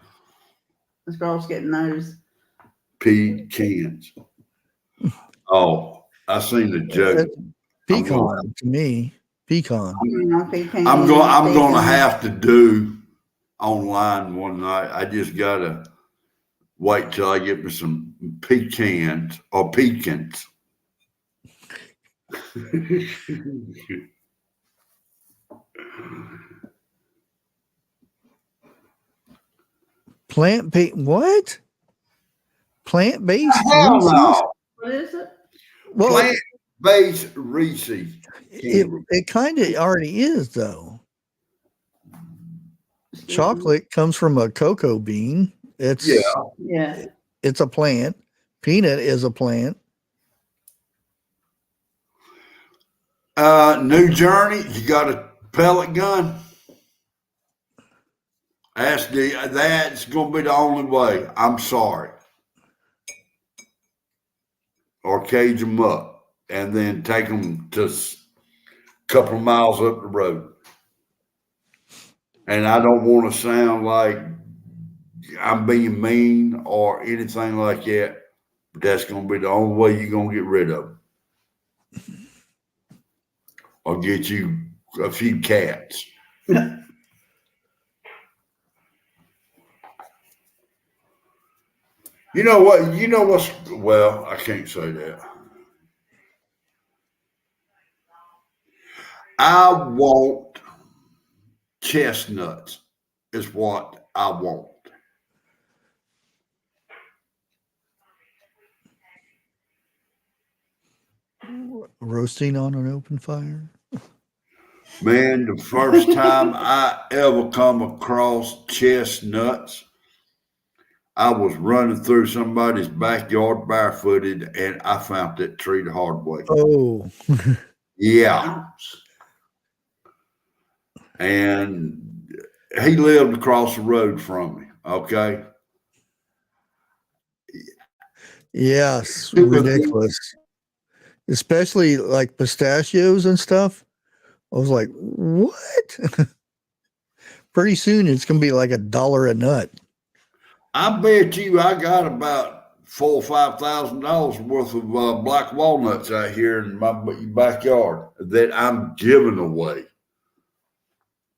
This girl's getting those. Pecans. Oh, I seen the joke. Pecan to me. Pecan. I'm gonna have to do online one night. I just gotta wait till I get me some pecans or pecans. What? Plant-based Hell Reese's? no. What is it? Well, Plant-based Reese's. it kind of already is, though. Chocolate comes from a cocoa bean. It's it's a plant. Peanut is a plant. New Journey, you got a pellet gun? That's gonna be the only way. I'm sorry. Or cage them up and then take them to a couple of miles up the road. And I don't want to sound like I'm being mean or anything like that, but that's going to be the only way you're going to get rid of them. Or get you a few cats. You know what? Well, I can't say that. I want chestnuts is what I want. Roasting on an open fire. Man, the first time I ever come across chestnuts, I was running through somebody's backyard barefooted, and I found that tree the hard way. Oh. Yeah. And he lived across the road from me. Okay. Yes, ridiculous. Especially like pistachios and stuff. I was like, what? Pretty soon it's gonna be like $1 a nut. I bet you I got about $4,000 or $5,000 worth of black walnuts out here in my backyard that I'm giving away.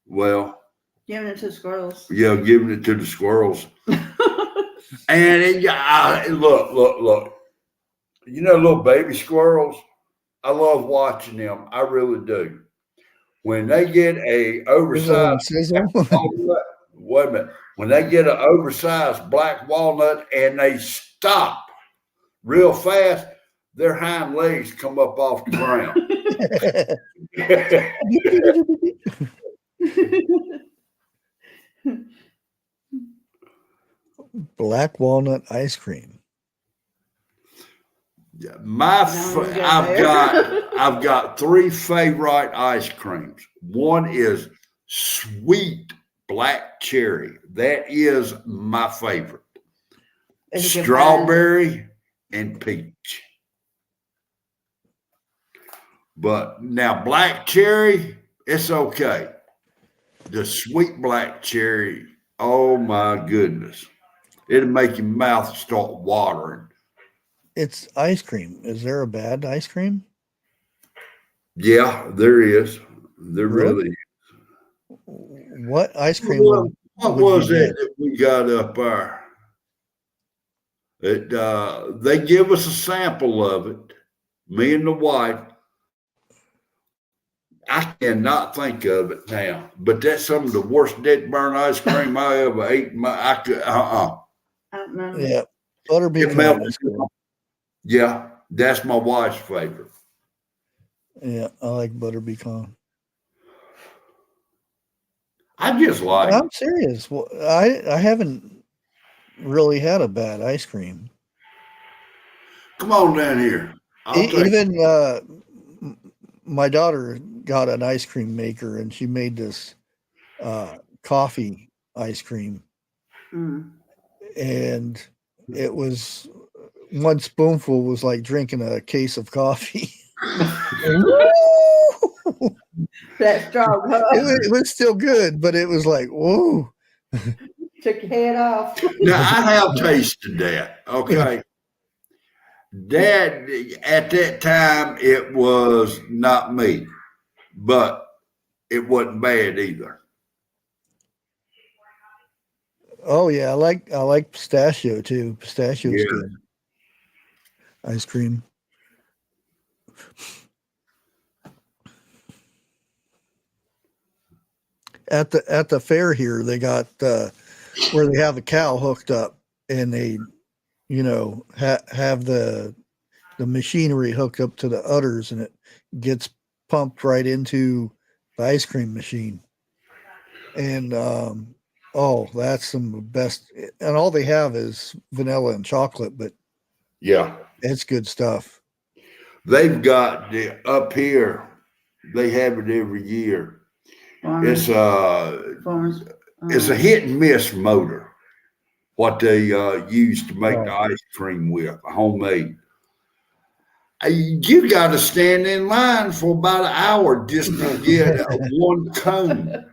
Well, giving it to squirrels. Yeah, giving it to the squirrels. And look. You know, little baby squirrels. I love watching them. I really do. When they get a oversized, wait a minute. When they get an oversized black walnut and they stop real fast, their hind legs come up off the ground. Black walnut ice cream. Yeah, I've got 3 favorite ice creams. One is sweet black cherry. That is my favorite. Strawberry and peach. But now black cherry, it's okay. The sweet black cherry, oh my goodness. It'll make your mouth start watering. It's ice cream. Is there a bad ice cream? Yeah, there is. There really is. What ice cream What would was you it get? that we got up there? They give us a sample of it. Me and the wife. I cannot think of it now, but that's some of the worst dead burn ice cream I ever ate. I don't know. Yeah, butter It pecan melted. is good. Yeah, that's my wife's favorite. Yeah, I like butter pecan. I just like I'm serious. Well, I haven't really had a bad ice cream. Come on down here. I'll take Even my daughter got an ice cream maker, and she made this coffee ice cream, Mm. and it was one spoonful was like drinking a case of coffee. That strong, huh? It was still good, but it was like, whoa. Took your head off. Now I have tasted that. Okay. That at that time it was not me, but it wasn't bad either. Oh yeah, I like pistachio too. Pistachio's Yeah. good. Ice cream. At the fair here, they got where they have the cow hooked up, and they, have the machinery hooked up to the udders, and it gets pumped right into the ice cream machine. And that's some of the best. And all they have is vanilla and chocolate, but Yeah. it's good stuff. They've got up here, they have it every year. Farmers, It's it's a hit and miss motor, what they use to make the ice cream with, homemade. You got to stand in line for about an hour just to get one cone.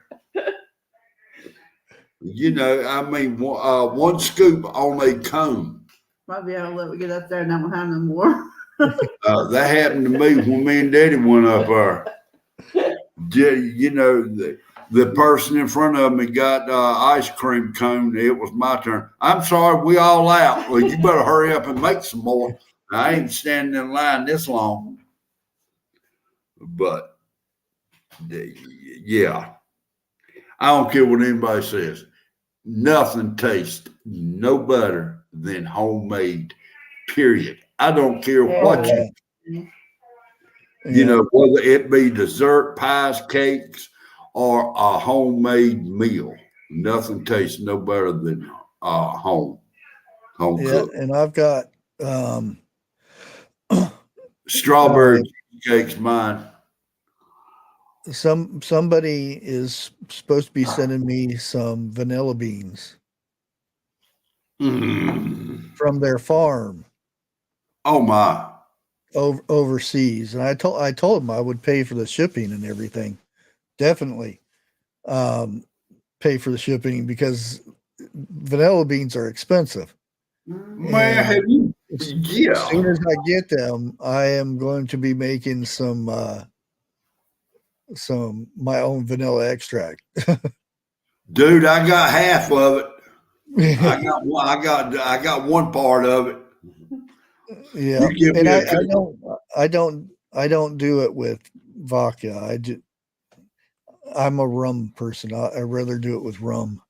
I mean, one scoop on a cone. Might be able to let me get up there and I don't have no more. That happened to me when me and Daddy went up there. The person in front of me got ice cream cone. It was my turn. I'm sorry, we all out. Well, you better hurry up and make some more. I ain't standing in line this long. But yeah, I don't care what anybody says. Nothing tastes no better than homemade. Period. I don't care what whether it be dessert, pies, cakes, or a homemade meal. Nothing tastes no better than home cooked. And I've got strawberry cakes. Mine. Somebody is supposed to be sending me some vanilla beans from their farm. Oh my! Overseas, and I told them I would pay for the shipping and everything. Definitely pay for the shipping because vanilla beans are expensive. Man, as soon as I get them, I am going to be making some my own vanilla extract. Dude, I got half of it. I got one part of it. Yeah, and I don't do it with vodka. I'm a rum person. I'd rather do it with rum.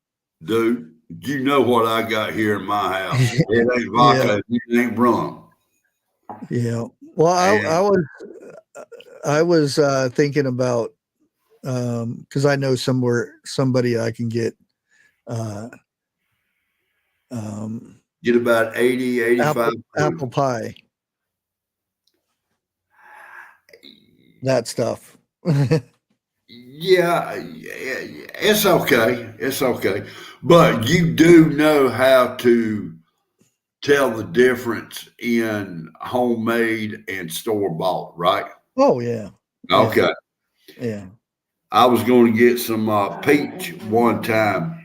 Dude, you know what I got here in my house. It ain't vodka, it ain't rum. Yeah. Well, I was thinking about because I know somebody I can get get about 80, 85 apple pie. That stuff. Yeah, it's okay. It's okay. But you do know how to tell the difference in homemade and store bought, right? Oh, yeah. Okay. Yeah. I was going to get some peach one time,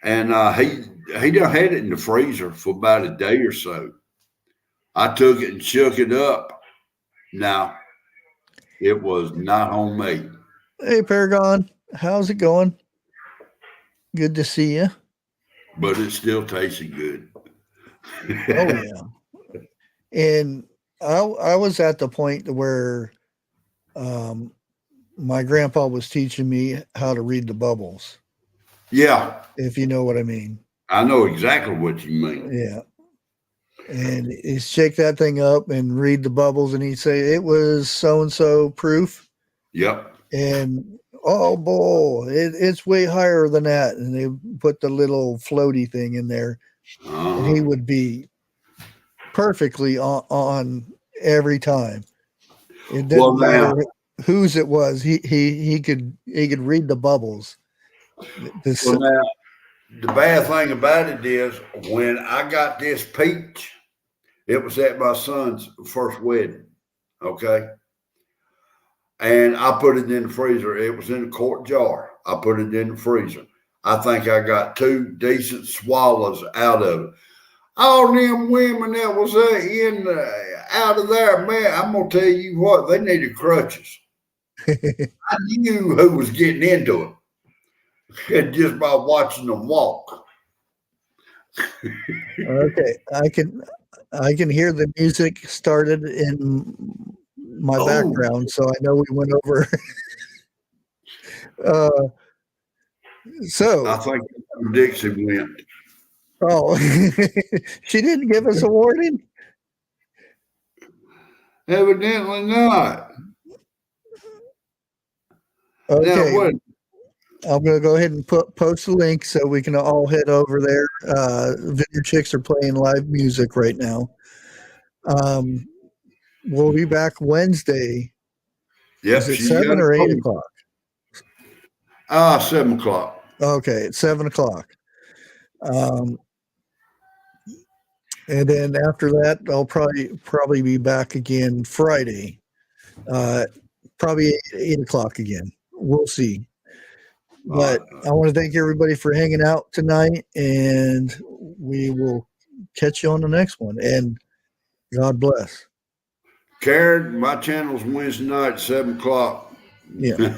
and he done had it in the freezer for about a day or so. I took it and shook it up. Now, It was not homemade. Hey, Paragon, how's it going? Good to see you. But it still tasted good. Oh yeah. And I was at the point where my grandpa was teaching me how to read the bubbles, Yeah, if you know what I mean. I know exactly what you mean. Yeah. And he'd shake that thing up and read the bubbles, and he'd say it was so and so proof. Yep. And oh boy, it's way higher than that. And they put the little floaty thing in there, and he would be perfectly on every time. It didn't Well, now, matter whose it was. He could read the bubbles. This, well, now, the bad thing about it is when I got this peach, it was at my son's first wedding. Okay. And I put it in the freezer. It was in a quart jar. I put it in the freezer. I think I got 2 decent swallows out of it. All them women that was out of there, man, I'm going to tell you what, they needed crutches. I knew who was getting into it just by watching them walk. okay, I can hear the music started in my background, so I know we went over. So I think Dixie went. oh, she didn't give us a warning. Evidently not. Okay, Now, what? I'm going to go ahead and post a link so we can all head over there. Video Chicks are playing live music right now. We'll be back Wednesday. Yep, Is it 7 or 8 o'clock? 7 o'clock. Okay, it's 7 o'clock. And then after that, I'll probably be back again Friday. Probably 8 o'clock again. We'll see. But I want to thank everybody for hanging out tonight, and we will catch you on the next one. And God bless. Karen, my channel's Wednesday night, 7 o'clock. Yeah.